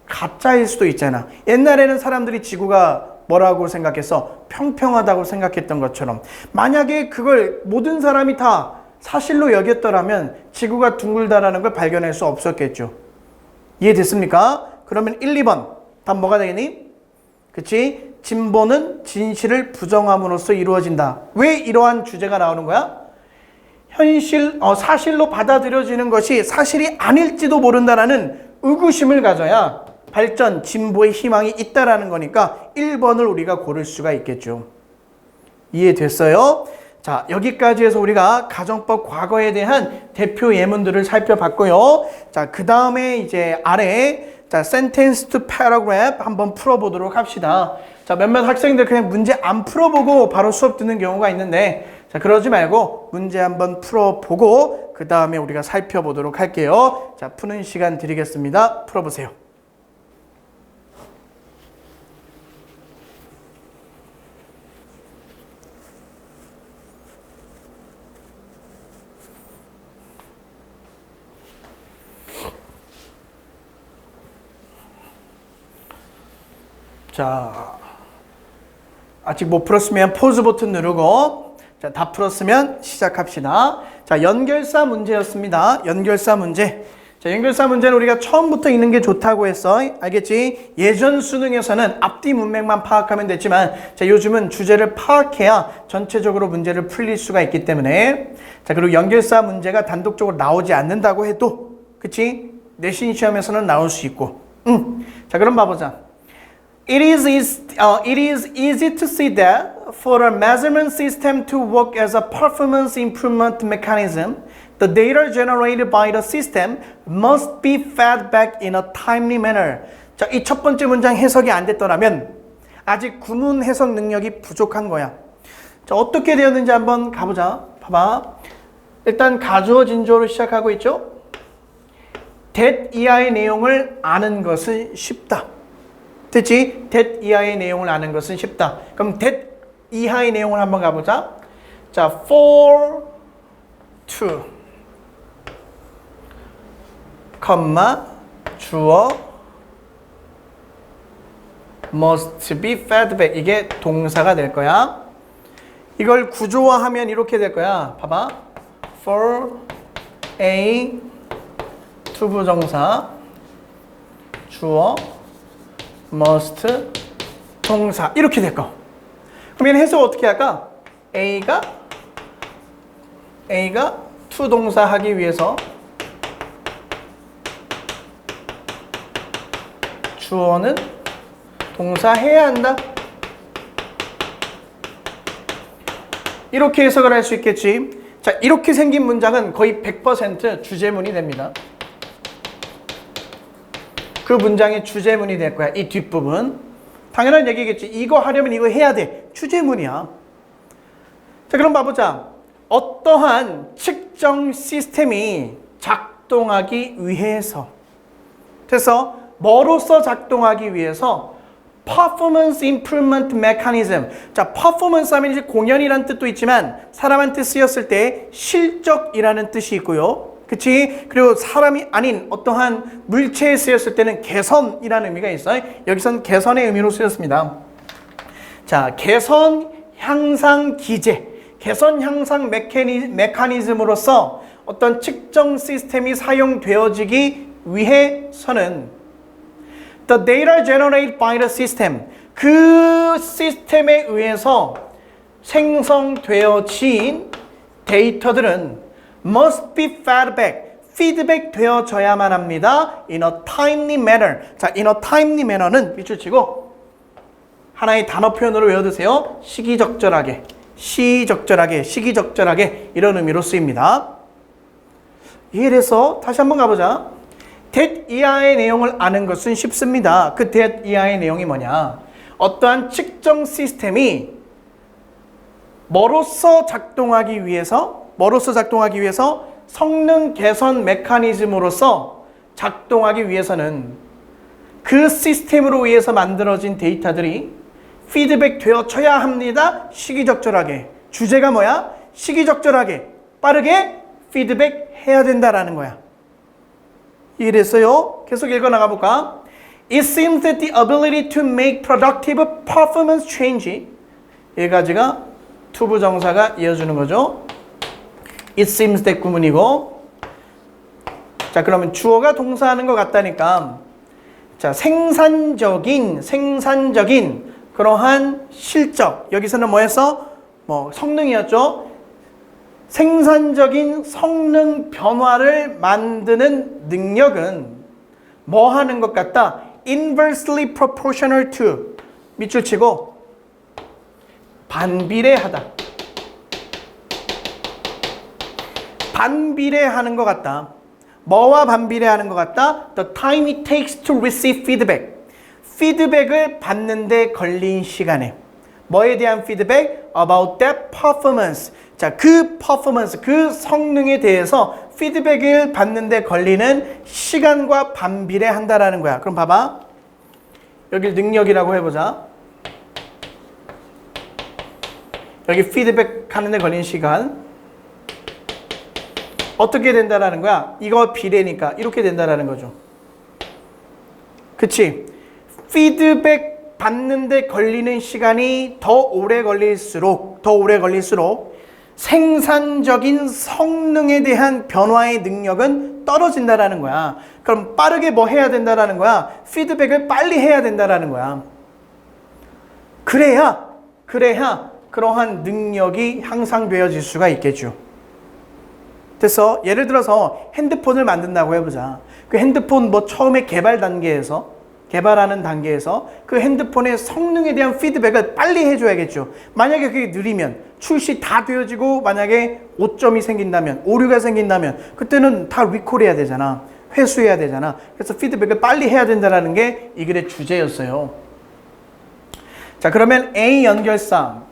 가짜일 수도 있잖아. 옛날에는 사람들이 지구가 뭐라고 생각해서 평평하다고 생각했던 것처럼 만약에 그걸 모든 사람이 다 사실로 여겼더라면 지구가 둥글다라는 걸 발견할 수 없었겠죠. 이해됐습니까? 그러면 1, 2번 답 뭐가 되겠니? 그치? 진보는 진실을 부정함으로써 이루어진다. 왜 이러한 주제가 나오는 거야? 사실로 받아들여지는 것이 사실이 아닐지도 모른다라는 의구심을 가져야 발전, 진보의 희망이 있다라는 거니까 1번을 우리가 고를 수가 있겠죠. 이해됐어요? 자, 여기까지 해서 우리가 가정법 과거에 대한 대표 예문들을 살펴봤고요. 자, 그 다음에 이제 아래 자, sentence to paragraph 한번 풀어보도록 합시다. 자, 몇몇 학생들 그냥 문제 안 풀어보고 바로 수업 듣는 경우가 있는데 자, 그러지 말고 문제 한번 풀어보고 그 다음에 우리가 살펴보도록 할게요. 자, 푸는 시간 드리겠습니다. 풀어보세요. 자, 아직 못 풀었으면 포즈 버튼 누르고 자, 다 풀었으면 시작합시다. 자, 연결사 문제였습니다. 연결사 문제. 자, 연결사 문제는 우리가 처음부터 있는 게 좋다고 했어. 알겠지? 예전 수능에서는 앞뒤 문맥만 파악하면 됐지만 자, 요즘은 주제를 파악해야 전체적으로 문제를 풀릴 수가 있기 때문에 자, 그리고 연결사 문제가 단독적으로 나오지 않는다고 해도 그치? 내신 시험에서는 나올 수 있고 자, 그럼 봐보자. It is easy to see that for a measurement system to work as a performance improvement mechanism, the data generated by the system must be fed back in a timely manner. 자, 이 첫 번째 문장 해석이 안 됐더라면 아직 구문 해석 능력이 부족한 거야. 자, 어떻게 되었는지 한번 가보자. 봐봐. 일단 가주어 진조로 시작하고 있죠. that 이하의 내용을 아는 것은 쉽다. 됐지? that 이하의 내용을 아는 것은 쉽다. 그럼 that 이하의 내용을 한번 가보자. 자, for, to, 컴마, 주어, must be fed back. 이게 동사가 될 거야. 이걸 구조화하면 이렇게 될 거야. 봐봐. for a, to 부정사, 주어, must, 동사 이렇게 될 거. 그러면 해석 어떻게 할까? A가 to 동사 하기 위해서 주어는 동사 해야 한다. 이렇게 해석을 할 수 있겠지. 자, 이렇게 생긴 문장은 거의 100% 주제문이 됩니다. 그 문장의 주제문이 될 거야. 이 뒷부분. 당연한 얘기겠지. 이거 하려면 이거 해야 돼. 주제문이야. 자, 그럼 봐보자. 어떠한 측정 시스템이 작동하기 위해서. 그래서 뭐로서 작동하기 위해서 performance improvement mechanism. 자, performance 하면 이제 공연이라는 뜻도 있지만 사람한테 쓰였을 때 실적이라는 뜻이 있고요. 그치? 그리고 사람이 아닌 어떠한 물체에 쓰였을 때는 개선이라는 의미가 있어요. 여기선 개선의 의미로 쓰였습니다. 자, 개선 향상 기제, 개선 향상 메커니즘으로서 어떤 측정 시스템이 사용되어지기 위해서는 the data generated by the system, 그 시스템에 의해서 생성되어진 데이터들은 must be fed back, 피드백 되어져야만 합니다. in a timely manner. 자, in a timely manner는 밑줄 치고 하나의 단어 표현으로 외워두세요. 시기적절하게, 시적절하게, 시기적절하게 이런 의미로 쓰입니다. 이래서 다시 한번 가보자. that 이하의 내용을 아는 것은 쉽습니다. 그 that 이하의 내용이 뭐냐? 어떠한 측정 시스템이 뭐로서 작동하기 위해서 성능 개선 메커니즘으로서 작동하기 위해서는 그 시스템으로 의해서 만들어진 데이터들이 피드백 되어쳐야 합니다. 시기적절하게. 주제가 뭐야? 시기적절하게, 빠르게 피드백 해야 된다라는 거야. 이래서요. 계속 읽어 나가 볼까? It seems that the ability to make productive performance change. 이 가지가 투부정사가 이어주는 거죠. It seems that 구문이고. 자, 그러면 주어가 동사하는 것 같다니까. 자, 생산적인 그러한 실적. 여기서는 뭐였어? 성능이었죠. 생산적인 성능 변화를 만드는 능력은 뭐 하는 것 같다? Inversely proportional to. 밑줄 치고 반비례하다. 반비례하는 것 같다. 뭐와 반비례하는 것 같다? The time it takes to receive feedback. 피드백을 받는데 걸린 시간에. 뭐에 대한 피드백? About that performance. 자, 그 퍼포먼스, 그 성능에 대해서 피드백을 받는데 걸리는 시간과 반비례한다라는 거야. 그럼 봐봐. 여기 능력이라고 해보자. 여기 피드백 하는데 걸린 시간. 어떻게 된다라는 거야? 이거 비례니까 이렇게 된다라는 거죠. 그치? 피드백 받는데 걸리는 시간이 더 오래 걸릴수록 생산적인 성능에 대한 변화의 능력은 떨어진다라는 거야. 그럼 빠르게 뭐 해야 된다라는 거야? 피드백을 빨리 해야 된다라는 거야. 그래야 그러한 능력이 향상되어질 수가 있겠죠. 그래서 예를 들어서 핸드폰을 만든다고 해보자. 그 핸드폰 처음에 개발하는 단계에서 그 핸드폰의 성능에 대한 피드백을 빨리 해줘야겠죠. 만약에 그게 느리면 출시 다 되어지고 만약에 오점이 생긴다면, 오류가 생긴다면 그때는 다 리콜해야 되잖아. 회수해야 되잖아. 그래서 피드백을 빨리 해야 된다는 게 이 글의 주제였어요. 자, 그러면 A 연결상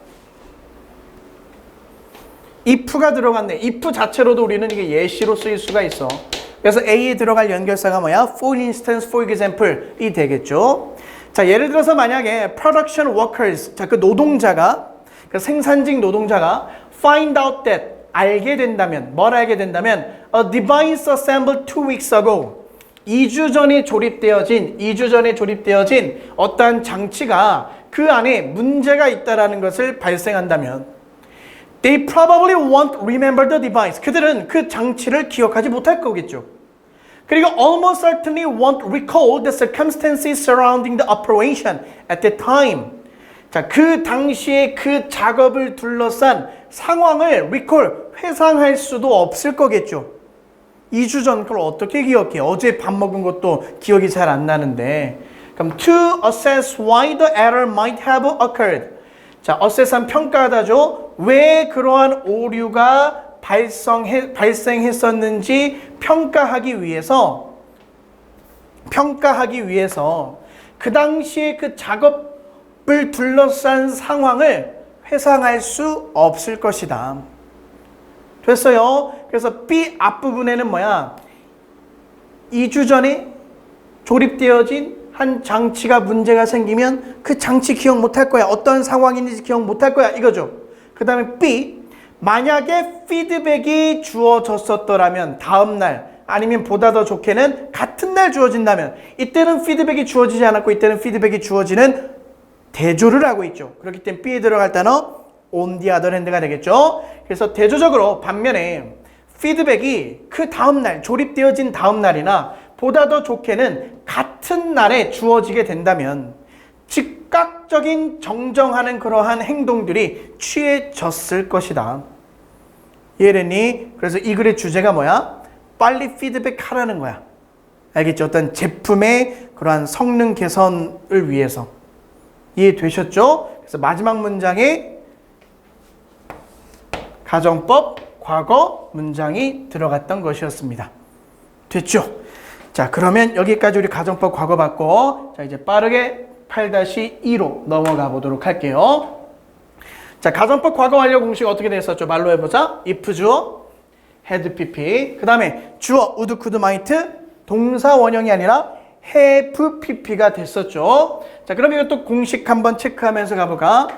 if가 들어갔네. if 자체로도 우리는 이게 예시로 쓰일 수가 있어. 그래서 A에 들어갈 연결사가 뭐야? For instance, for example 이 되겠죠. 자, 예를 들어서 만약에 production workers, 자, 그 노동자가, 그 생산직 노동자가 find out that, 알게 된다면, 뭘 알게 된다면 a device assembled 2 weeks ago, 2주 전에 조립되어진 어떠한 장치가 그 안에 문제가 있다라는 것을 발생한다면 they probably won't remember the device. 그들은 그 장치를 기억하지 못할 거겠죠. 그리고 almost certainly won't recall the circumstances surrounding the operation at the time. 자, 그 당시에 그 작업을 둘러싼 상황을 회상할 수도 없을 거겠죠. 2주 전 그걸 어떻게 기억해? 어제 밥 먹은 것도 기억이 잘 안 나는데. 그럼 to assess why the error might have occurred. 자, assess한 평가하다죠. 왜 그러한 오류가 발생했었는지 평가하기 위해서 그 당시에 그 작업을 둘러싼 상황을 회상할 수 없을 것이다. 됐어요. 그래서 B 앞부분에는 뭐야? 2주 전에 조립되어진 한 장치가 문제가 생기면 그 장치 기억 못할 거야. 어떤 상황인지 기억 못할 거야. 이거죠. 그 다음에 B, 만약에 피드백이 주어졌었더라면 다음날 아니면 보다 더 좋게는 같은 날 주어진다면 이때는 피드백이 주어지지 않았고 이때는 피드백이 주어지는 대조를 하고 있죠. 그렇기 때문에 B에 들어갈 단어 on the other hand가 되겠죠. 그래서 대조적으로 반면에 피드백이 그 다음날 조립되어진 다음날이나 보다 더 좋게는 같은 날에 주어지게 된다면 즉각적인 정정하는 그러한 행동들이 취해졌을 것이다. 이해됐니? 그래서 이 글의 주제가 뭐야? 빨리 피드백하라는 거야. 알겠죠? 어떤 제품의 그러한 성능 개선을 위해서. 이해되셨죠? 그래서 마지막 문장에 가정법 과거 문장이 들어갔던 것이었습니다. 됐죠? 자, 그러면 여기까지 우리 가정법 과거 봤고, 자, 이제 빠르게 8-2로 넘어가 보도록 할게요. 자, 가정법 과거 완료 공식 어떻게 됐었죠? 말로 해보자. if 주어, had pp. 그 다음에 주어, would, could, might. 동사 원형이 아니라 have pp가 됐었죠. 자, 그럼 이것도 공식 한번 체크하면서 가볼까?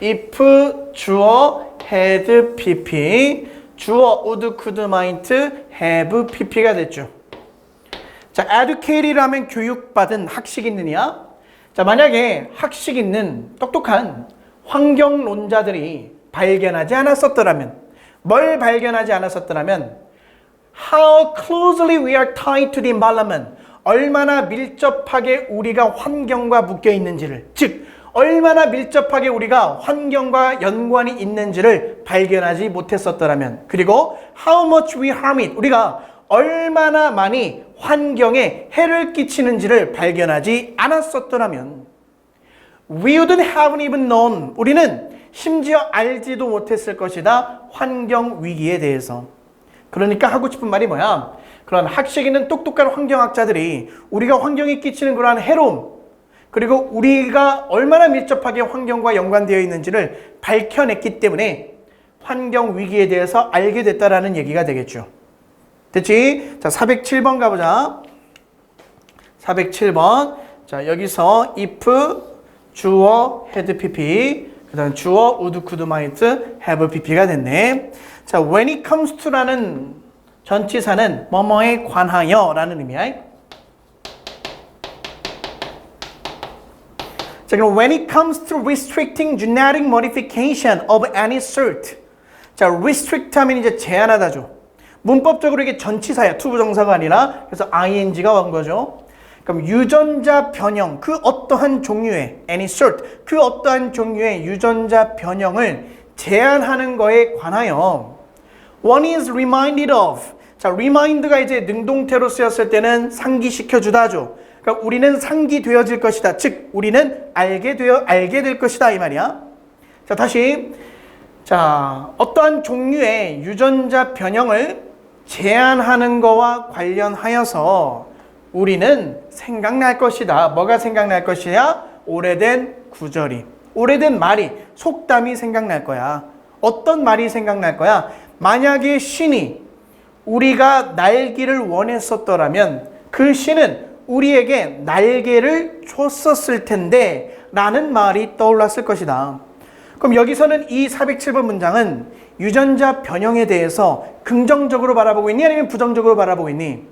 if 주어, had pp. 주어, would, could, might, have pp가 됐죠. 자, educate이라면 교육받은 학식 있느냐? 자, 만약에 학식 있는 똑똑한 환경론자들이 발견하지 않았었더라면, 뭘 발견하지 않았었더라면, how closely we are tied to the environment, 얼마나 밀접하게 우리가 환경과 묶여 있는지를, 즉 얼마나 밀접하게 우리가 환경과 연관이 있는지를 발견하지 못했었더라면, 그리고 how much we harm it, 우리가 얼마나 많이 환경에 해를 끼치는지를 발견하지 않았었더라면, we wouldn't have even known, 우리는 심지어 알지도 못했을 것이다, 환경 위기에 대해서. 그러니까 하고 싶은 말이 뭐야? 그런 학식 있는 똑똑한 환경학자들이 우리가 환경에 끼치는 그러한 해로움, 그리고 우리가 얼마나 밀접하게 환경과 연관되어 있는지를 밝혀냈기 때문에 환경 위기에 대해서 알게 됐다라는 얘기가 되겠죠. 됐지? 자, 407번 가보자. 407번. 자, 여기서 if 주어 had pp, 그 다음 주어 would, could, might, have pp가 됐네. 자, when it comes to라는 전치사는 뭐뭐에 관하여 라는 의미야. 자, 그럼 when it comes to restricting genetic modification of any sort. 자, restrict 하면 이제 제한하다죠. 문법적으로 이게 전치사야. 투부정사가 아니라. 그래서 ing가 온 거죠. 그럼 유전자 변형, 그 어떠한 종류의 any sort, 그 어떠한 종류의 유전자 변형을 제한하는 거에 관하여 one is reminded of. 자, remind가 이제 능동태로 쓰였을 때는 상기시켜주다죠. 그러니까 우리는 상기되어질 것이다. 즉, 우리는 알게 될 것이다 이 말이야. 자, 다시. 자, 어떠한 종류의 유전자 변형을 제한하는 거와 관련하여서 우리는 생각날 것이다. 뭐가 생각날 것이야? 오래된 구절이, 오래된 말이, 속담이 생각날 거야. 어떤 말이 생각날 거야? 만약에 신이 우리가 날기를 원했었더라면 그 신은 우리에게 날개를 줬었을 텐데 라는 말이 떠올랐을 것이다. 그럼 여기서는 이 407번 문장은 유전자 변형에 대해서 긍정적으로 바라보고 있니? 아니면 부정적으로 바라보고 있니?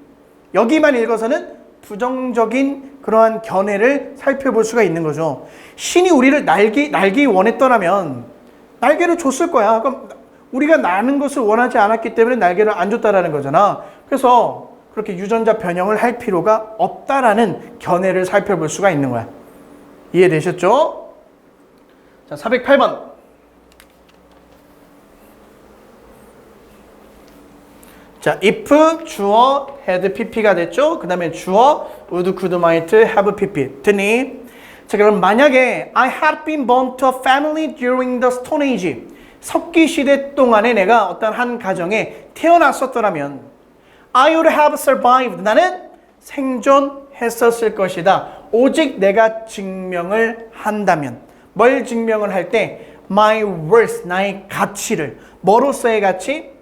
여기만 읽어서는 부정적인 그러한 견해를 살펴볼 수가 있는 거죠. 신이 우리를 날기 원했더라면 날개를 줬을 거야. 그럼 우리가 나는 것을 원하지 않았기 때문에 날개를 안 줬다라는 거잖아. 그래서 그렇게 유전자 변형을 할 필요가 없다라는 견해를 살펴볼 수가 있는 거야. 이해되셨죠? 자, 408번. 자, if 주어 had pp가 됐죠? 그 다음에 주어 would, could, might, have pp. 됐니? 자, 그럼 만약에 I had been born to a family during the Stone Age. 석기 시대 동안에 내가 어떤 한 가정에 태어났었더라면 I would have survived. 나는 생존했었을 것이다. 오직 내가 증명을 한다면. 뭘 증명을 할 때? My worth, 나의 가치를. 뭐로서의 가치?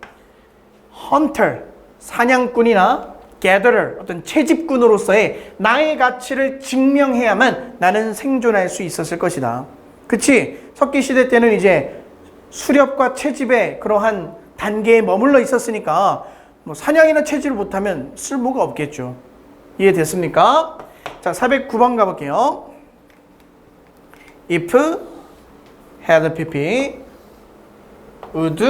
Hunter, 사냥꾼이나 gatherer, 어떤 채집꾼으로서의 나의 가치를 증명해야만 나는 생존할 수 있었을 것이다. 그치? 석기시대 때는 이제 수렵과 채집의 그러한 단계에 머물러 있었으니까 뭐 사냥이나 채집을 못하면 쓸모가 없겠죠. 이해됐습니까? 자, 409번 가볼게요. If had pp, would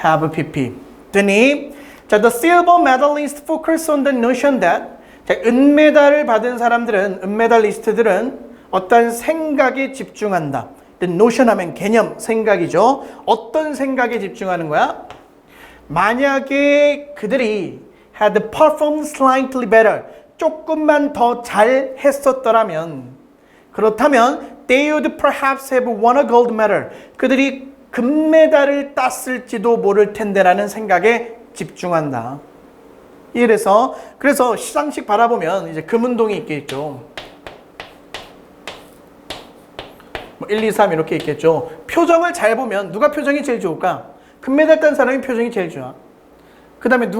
have pp. 되니? 자, the silver medalist focus on the notion that. 자, 은메달을 받은 사람들은, 은메달리스트들은 어떤 생각에 집중한다. The notion 하면 개념, 생각이죠. 어떤 생각에 집중하는 거야? 만약에 그들이 had performed slightly better, 조금만 더 잘 했었더라면, 그렇다면 they would perhaps have won a gold medal. 그들이 금메달을 땄을지도 모를 텐데라는 생각에 집중한다. 그래서 시상식 바라보면 이제 금운동이 있겠죠. 뭐 1, 2, 3 이렇게 있겠죠. 표정을 잘 보면 누가 표정이 제일 좋을까? 금메달 딴 사람이 표정이 제일 좋아. 그 다음에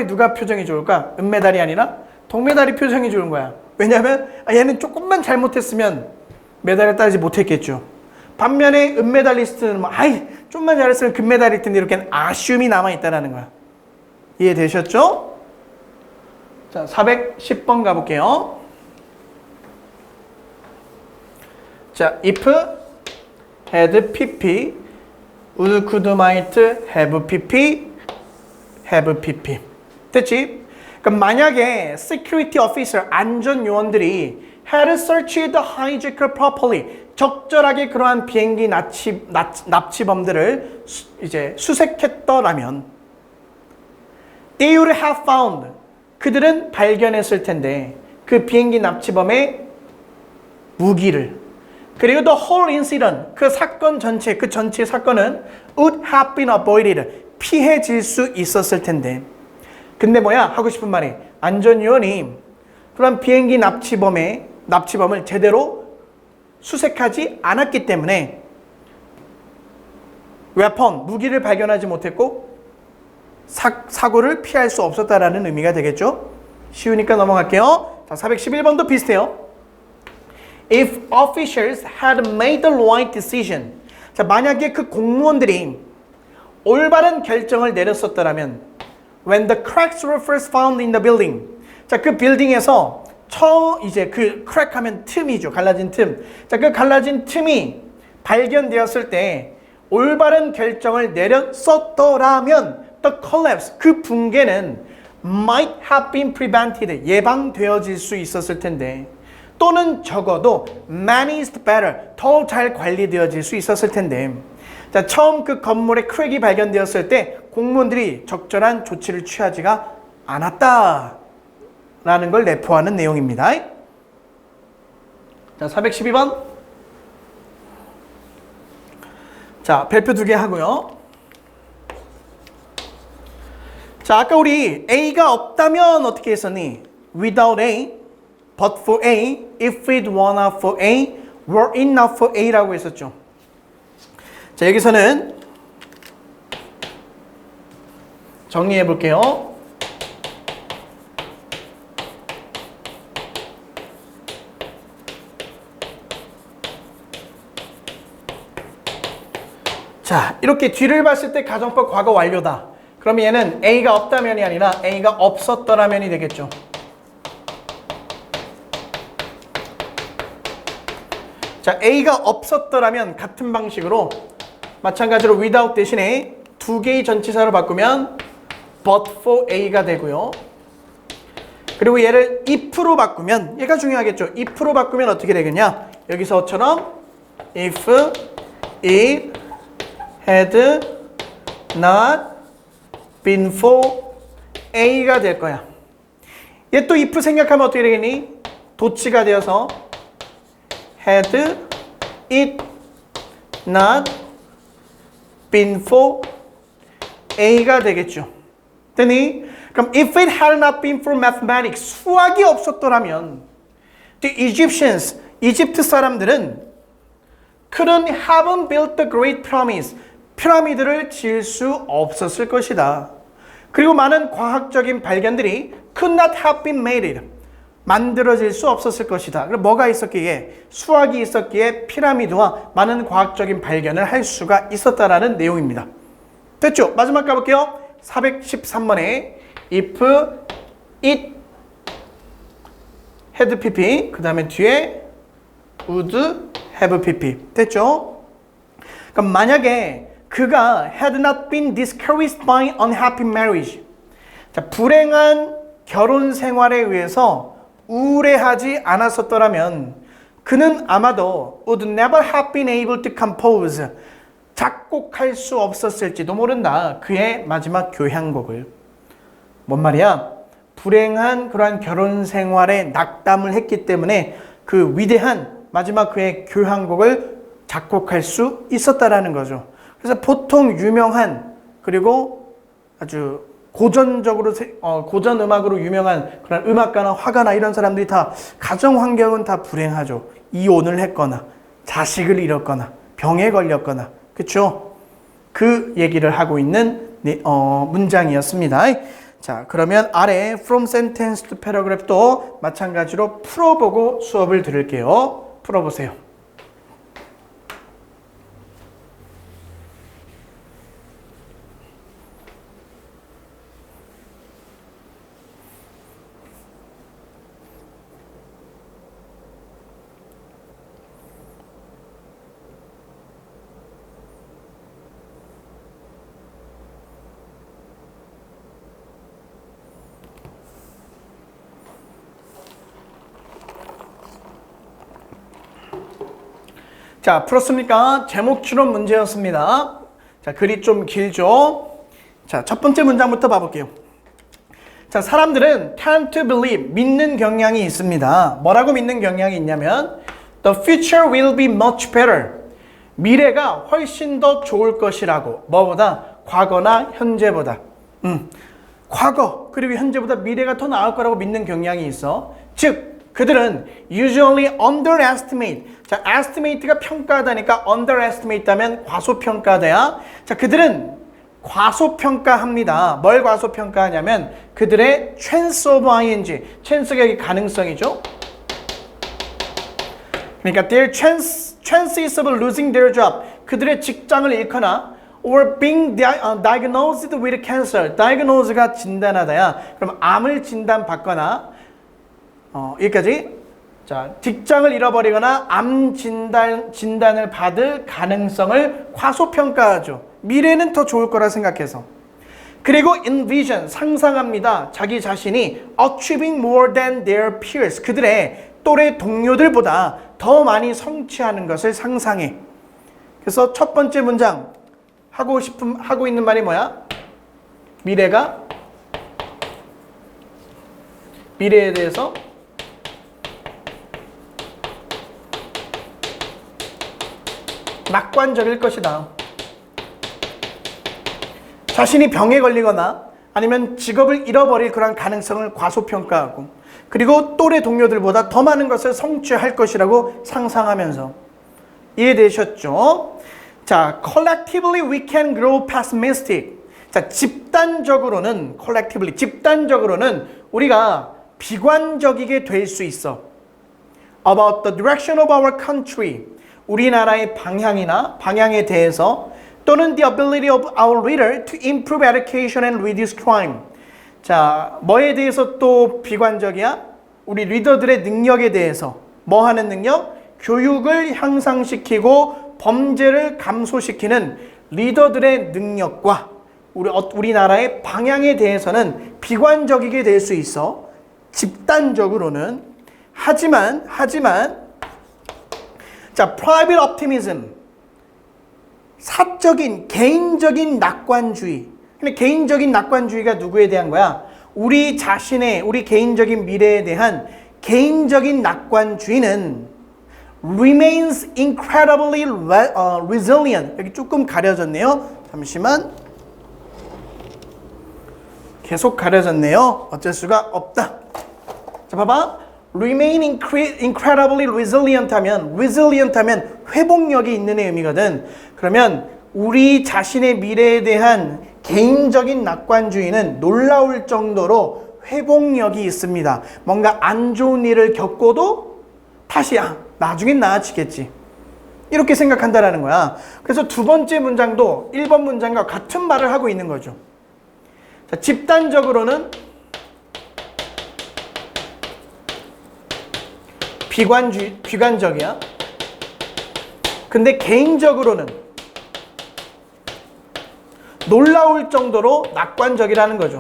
누가 표정이 좋을까? 은메달이 아니라 동메달이 표정이 좋은 거야. 왜냐하면 얘는 조금만 잘못했으면 메달을 따지 못했겠죠. 반면에 은메달리스트는 좀만 잘했으면 금메달일 텐데 이렇게 아쉬움이 남아있다는 거야. 이해되셨죠? 자, 410번 가볼게요. 자, if had pp, would, could, might, have pp, have pp. 됐지? 그럼 만약에 security officer, 안전 요원들이 had searched the hijacker properly, 적절하게 그러한 비행기 납치범들을 이제 수색했더라면 they would have found, 그들은 발견했을 텐데 그 비행기 납치범의 무기를, 그리고 the whole incident, 그 사건 전체, 그 전체 사건은 would have been avoided, 피해질 수 있었을 텐데. 근데 하고 싶은 말이, 안전요원이 그런 비행기 납치범을 제대로 수색하지 않았기 때문에 웨폰, 무기를 발견하지 못했고 사고를 피할 수 없었다라는 의미가 되겠죠. 쉬우니까 넘어갈게요. 자, 411번도 비슷해요. If officials had made the right decision. 자, 만약에 그 공무원들이 올바른 결정을 내렸었더라면 when the cracks were first found in the building. 자, 그 빌딩에서 이제 그 crack 하면 틈이죠. 갈라진 틈. 자, 그 갈라진 틈이 발견되었을 때 올바른 결정을 내렸었더라면 the collapse, 그 붕괴는 might have been prevented, 예방되어질 수 있었을 텐데, 또는 적어도 managed better, 더 잘 관리되어질 수 있었을 텐데. 자, 처음 그 건물에 크랙이 발견되었을 때 공무원들이 적절한 조치를 취하지가 않았다라는 걸 내포하는 내용입니다. 자, 412번. 자, 별표 2개 하고요. 자, 아까 우리 A가 없다면 어떻게 했었니? Without A, but for A, if it were not for A, were it not for A라고 했었죠. 자, 여기서는 정리해 볼게요. 자, 이렇게 뒤를 봤을 때 가정법 과거 완료다. 그러면 얘는 A가 없다면이 아니라 A가 없었더라면이 되겠죠. 자, A가 없었더라면 같은 방식으로 마찬가지로 without 대신에 2개의 전치사로 바꾸면 but for A가 되고요. 그리고 얘를 if로 바꾸면, 얘가 중요하겠죠. if로 바꾸면 어떻게 되겠냐? 여기서처럼 if it had not been for A가 될 거야. 얘 또 if 생각하면 어떻게 되겠니? 도치가 되어서 had it not been for A가 되겠죠. 됐니? 그럼 if it had not been for mathematics, 수학이 없었더라면 the Egyptians, 이집트 사람들은 couldn't have built the great pyramids, 피라미드를 지을 수 없었을 것이다. 그리고 많은 과학적인 발견들이 could not have been made, 만들어질 수 없었을 것이다. 그럼 뭐가 있었기에? 수학이 있었기에 피라미드와 많은 과학적인 발견을 할 수가 있었다라는 내용입니다. 됐죠? 마지막 가볼게요. 413번에 if it had pp, 그 다음에 뒤에 would have pp. 됐죠? 그럼 만약에 그가 had not been discouraged by unhappy marriage, 자, 불행한 결혼 생활에 의해서 우울해하지 않았었더라면 그는 아마도 would never have been able to compose, 작곡할 수 없었을지도 모른다. 그의 마지막 교향곡을. 뭔 말이야? 불행한 그러한 결혼 생활에 낙담을 했기 때문에 그 위대한 마지막 그의 교향곡을 작곡할 수 있었다라는 거죠. 그래서 보통 유명한 그리고 아주 고전적으로 고전 음악으로 유명한 그런 음악가나 화가나 이런 사람들이 다 가정 환경은 다 불행하죠. 이혼을 했거나 자식을 잃었거나 병에 걸렸거나 그렇죠? 그 얘기를 하고 있는 문장이었습니다. 자, 그러면 아래 from sentence to paragraph도 마찬가지로 풀어보고 수업을 들을게요. 풀어보세요. 자, 풀었습니까? 제목 추론 문제였습니다. 자, 글이 좀 길죠? 자, 첫 번째 문장부터 봐볼게요. 자, 사람들은 tend to believe, 믿는 경향이 있습니다. 뭐라고 믿는 경향이 있냐면 the future will be much better. 미래가 훨씬 더 좋을 것이라고. 뭐보다? 과거나 현재보다. 과거 그리고 현재보다 미래가 더 나을 거라고 믿는 경향이 있어. 즉 그들은 usually underestimate. 자, estimate가 평가하다니까 underestimate 하면 과소평가돼야. 자, 그들은 과소평가합니다. 뭘 과소평가하냐면 그들의 chance of ing. chance가 여기 가능성이죠. 그러니까 their chances of losing their job. 그들의 직장을 잃거나 or being diagnosed with cancer. diagnose가 진단하다야. 그럼 암을 진단받거나 여기까지. 자, 직장을 잃어버리거나 암 진단을 받을 가능성을 과소평가하죠. 미래는 더 좋을 거라 생각해서. 그리고 envision, 상상합니다. 자기 자신이 achieving more than their peers. 그들의 또래 동료들보다 더 많이 성취하는 것을 상상해. 그래서 첫 번째 문장 하고 있는 말이 뭐야? 미래에 대해서 낙관적일 것이다. 자신이 병에 걸리거나 아니면 직업을 잃어버릴 그런 가능성을 과소평가하고 그리고 또래 동료들보다 더 많은 것을 성취할 것이라고 상상하면서. 이해되셨죠? 자, collectively we can grow pessimistic. 자, 집단적으로는 우리가 비관적이게 될 수 있어. About the direction of our country. 우리나라의 방향에 대해서 또는 the ability of our leader to improve education and reduce crime. 자, 뭐에 대해서 또 비관적이야? 우리 리더들의 능력에 대해서. 뭐 하는 능력? 교육을 향상시키고 범죄를 감소시키는 리더들의 능력과 우리나라의 방향에 대해서는 비관적이게 될 수 있어. 집단적으로는. 하지만 자, private optimism. 사적인, 개인적인 낙관주의. 근데 개인적인 낙관주의가 누구에 대한 거야? 우리 개인적인 미래에 대한 개인적인 낙관주의는 remains incredibly resilient. 여기 조금 가려졌네요. 잠시만. 계속 가려졌네요. 어쩔 수가 없다. 자, 봐봐. remain incredibly resilient 하면 회복력이 있는 의미거든. 그러면 우리 자신의 미래에 대한 개인적인 낙관주의는 놀라울 정도로 회복력이 있습니다. 뭔가 안 좋은 일을 겪고도 다시 나중엔 나아지겠지. 이렇게 생각한다라는 거야. 그래서 두 번째 문장도 1번 문장과 같은 말을 하고 있는 거죠. 자, 집단적으로는 비관적이야. 근데 개인적으로는 놀라울 정도로 낙관적이라는 거죠.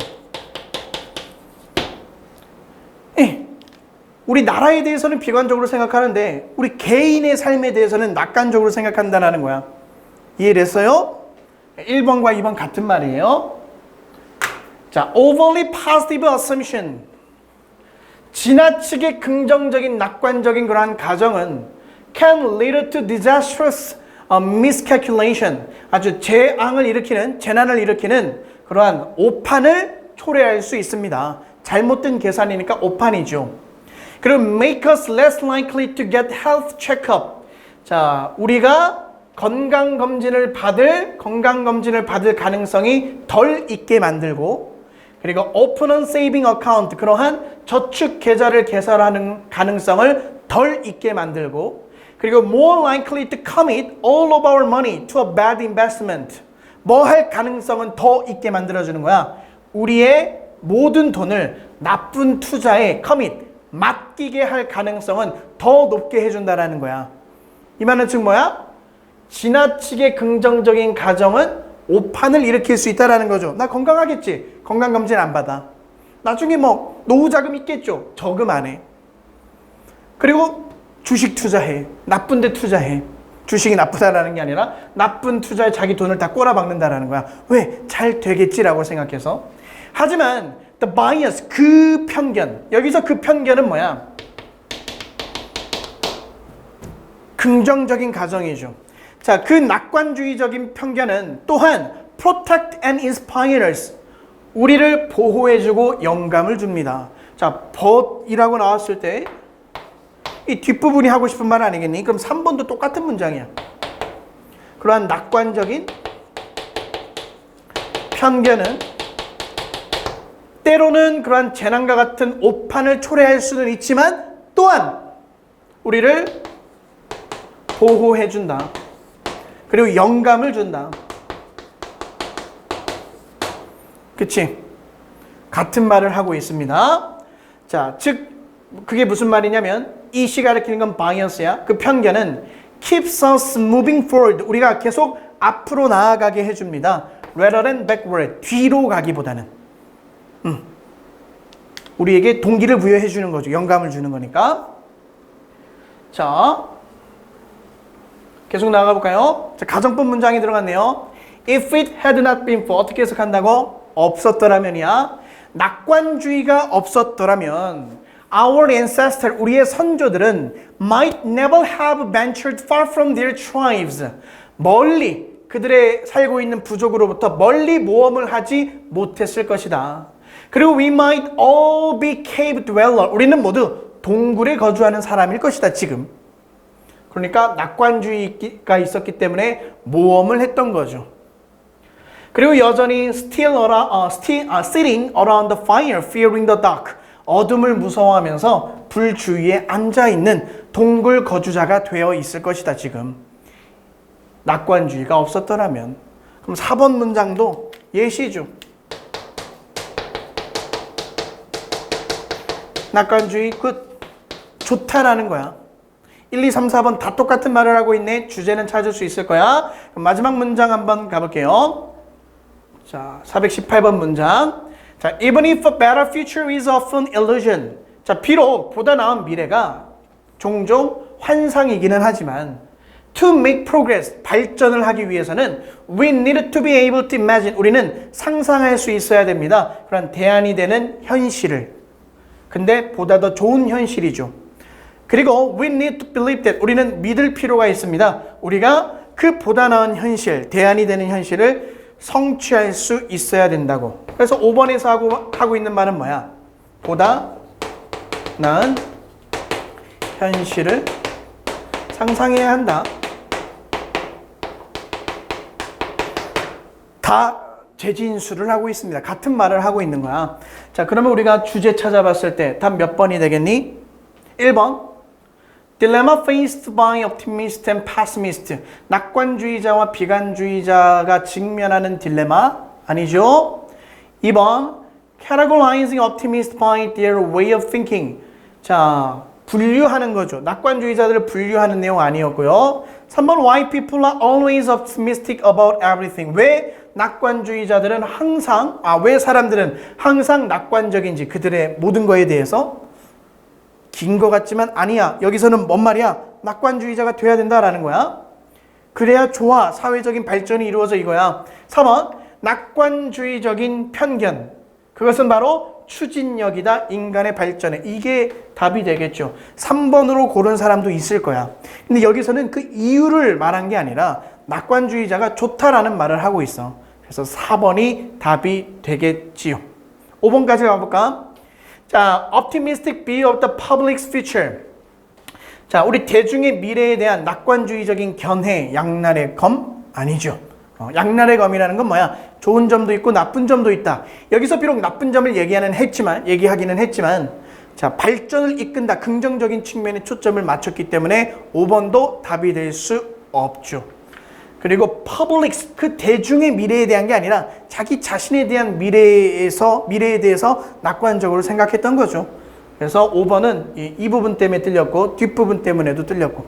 우리 나라에 대해서는 비관적으로 생각하는데 우리 개인의 삶에 대해서는 낙관적으로 생각한다는 거야. 이해됐어요? 1번과 2번 같은 말이에요. 자, overly positive assumption. 지나치게 긍정적인 낙관적인 그러한 가정은 can lead to disastrous miscalculation. 아주 재앙을 일으키는, 재난을 일으키는 그러한 오판을 초래할 수 있습니다. 잘못된 계산이니까 오판이죠. 그리고 make us less likely to get health checkup. 자, 우리가 건강검진을 받을 가능성이 덜 있게 만들고, 그리고 open and saving account, 그러한 저축 계좌를 개설하는 가능성을 덜 있게 만들고, 그리고 more likely to commit all of our money to a bad investment. 뭐 할 가능성은 더 있게 만들어주는 거야. 우리의 모든 돈을 나쁜 투자에 commit, 맡기게 할 가능성은 더 높게 해준다라는 거야. 이 말은 즉 뭐야? 지나치게 긍정적인 가정은 오판을 일으킬 수 있다라는 거죠. 나 건강하겠지? 건강검진 안 받아. 나중에 뭐 노후자금 있겠죠? 저금 안 해. 그리고 주식 투자해. 나쁜 데 투자해. 주식이 나쁘다라는 게 아니라 나쁜 투자에 자기 돈을 다 꼬라박는다라는 거야. 왜? 잘 되겠지라고 생각해서. 하지만 the bias, 그 편견. 여기서 그 편견은 뭐야? 긍정적인 가정이죠. 자, 그 낙관주의적인 편견은 또한 protect and inspire us. 우리를 보호해주고 영감을 줍니다. 자, but이라고 나왔을 때 이 뒷부분이 하고 싶은 말 아니겠니? 그럼 3번도 똑같은 문장이야. 그러한 낙관적인 편견은 때로는 그러한 재난과 같은 오판을 초래할 수는 있지만 또한 우리를 보호해준다. 그리고 영감을 준다. 그치? 같은 말을 하고 있습니다. 자, 즉 그게 무슨 말이냐면 이 시가 가리키는 건 bias야. 그 편견은 keeps us moving forward. 우리가 계속 앞으로 나아가게 해줍니다. rather than backward. 뒤로 가기보다는. 우리에게 동기를 부여해 주는 거죠. 영감을 주는 거니까. 자, 계속 나가 볼까요? 자, 가정법 문장이 들어갔네요. If it had not been for, 어떻게 해석한다고? 없었더라면이야. 낙관주의가 없었더라면 our ancestors, 우리의 선조들은 might never have ventured far from their tribes. 멀리 그들의 살고 있는 부족으로부터 멀리 모험을 하지 못했을 것이다. 그리고 we might all be cave dweller. 우리는 모두 동굴에 거주하는 사람일 것이다, 지금. 그러니까 낙관주의가 있었기 때문에 모험을 했던 거죠. 그리고 여전히 sitting around the fire, fearing the dark. 어둠을 무서워하면서 불 주위에 앉아있는 동굴 거주자가 되어 있을 것이다, 지금. 낙관주의가 없었더라면. 그럼 4번 문장도 예시죠. 낙관주의 굿, 좋다라는 거야. 1, 2, 3, 4번 다 똑같은 말을 하고 있네. 주제는 찾을 수 있을 거야. 그럼 마지막 문장 한번 가볼게요. 자, 418번 문장. 자, even if a better future is often illusion. 자, 비록 보다 나은 미래가 종종 환상이기는 하지만 to make progress, 발전을 하기 위해서는 we need to be able to imagine. 우리는 상상할 수 있어야 됩니다. 그런 대안이 되는 현실을. 근데 보다 더 좋은 현실이죠. 그리고 we need to believe that. 우리는 믿을 필요가 있습니다. 우리가 그 보다 나은 현실, 대안이 되는 현실을 성취할 수 있어야 된다고. 그래서 5번에서 하고 있는 말은 뭐야? 보다 나은 현실을 상상해야 한다. 다 재진수를 하고 있습니다. 같은 말을 하고 있는 거야. 자, 그러면 우리가 주제 찾아봤을 때 답 몇 번이 되겠니? 1번. Dilemma faced by optimist and pessimist. 낙관주의자와 비관주의자가 직면하는 딜레마 아니죠? 2번. Categorizing optimists by their way of thinking. 자, 분류하는 거죠. 낙관주의자들을 분류하는 내용 아니었고요. 3번. Why people are always optimistic about everything. 왜 낙관주의자들은 항상, 왜 사람들은 항상 낙관적인지, 그들의 모든 거에 대해서. 긴 거 같지만 아니야. 여기서는 뭔 말이야? 낙관주의자가 돼야 된다라는 거야. 그래야 좋아. 사회적인 발전이 이루어져 이거야. 3번. 낙관주의적인 편견. 그것은 바로 추진력이다. 인간의 발전에. 이게 답이 되겠죠. 3번으로 고른 사람도 있을 거야. 근데 여기서는 그 이유를 말한 게 아니라 낙관주의자가 좋다라는 말을 하고 있어. 그래서 4번이 답이 되겠지요. 5번까지 가볼까? 자, optimistic view of the public's future. 자, 우리 대중의 미래에 대한 낙관주의적인 견해, 양날의 검? 아니죠. 양날의 검이라는 건 뭐야? 좋은 점도 있고 나쁜 점도 있다. 여기서 비록 나쁜 점을 얘기하기는 했지만, 자, 발전을 이끈다. 긍정적인 측면에 초점을 맞췄기 때문에 5번도 답이 될 수 없죠. 그리고 public, 그 대중의 미래에 대한 게 아니라 자기 자신에 대한 미래에 대해서 낙관적으로 생각했던 거죠. 그래서 5번은 이 부분 때문에 틀렸고 뒷부분 때문에도 틀렸고.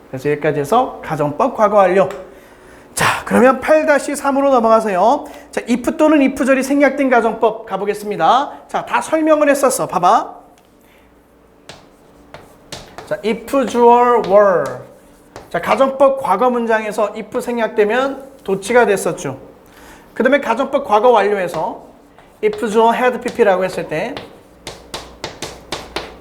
그래서 여기까지 해서 가정법 과거 완료. 자, 그러면 8-3으로 넘어가서요. 자, if 또는 if절이 생략된 가정법 가보겠습니다. 자, 다 설명을 했었어. 봐봐. 자, if 주어 were. 자, 가정법 과거 문장에서 if 생략되면 도치가 됐었죠. 그 다음에 가정법 과거 완료에서 if 주어 had pp라고 했을 때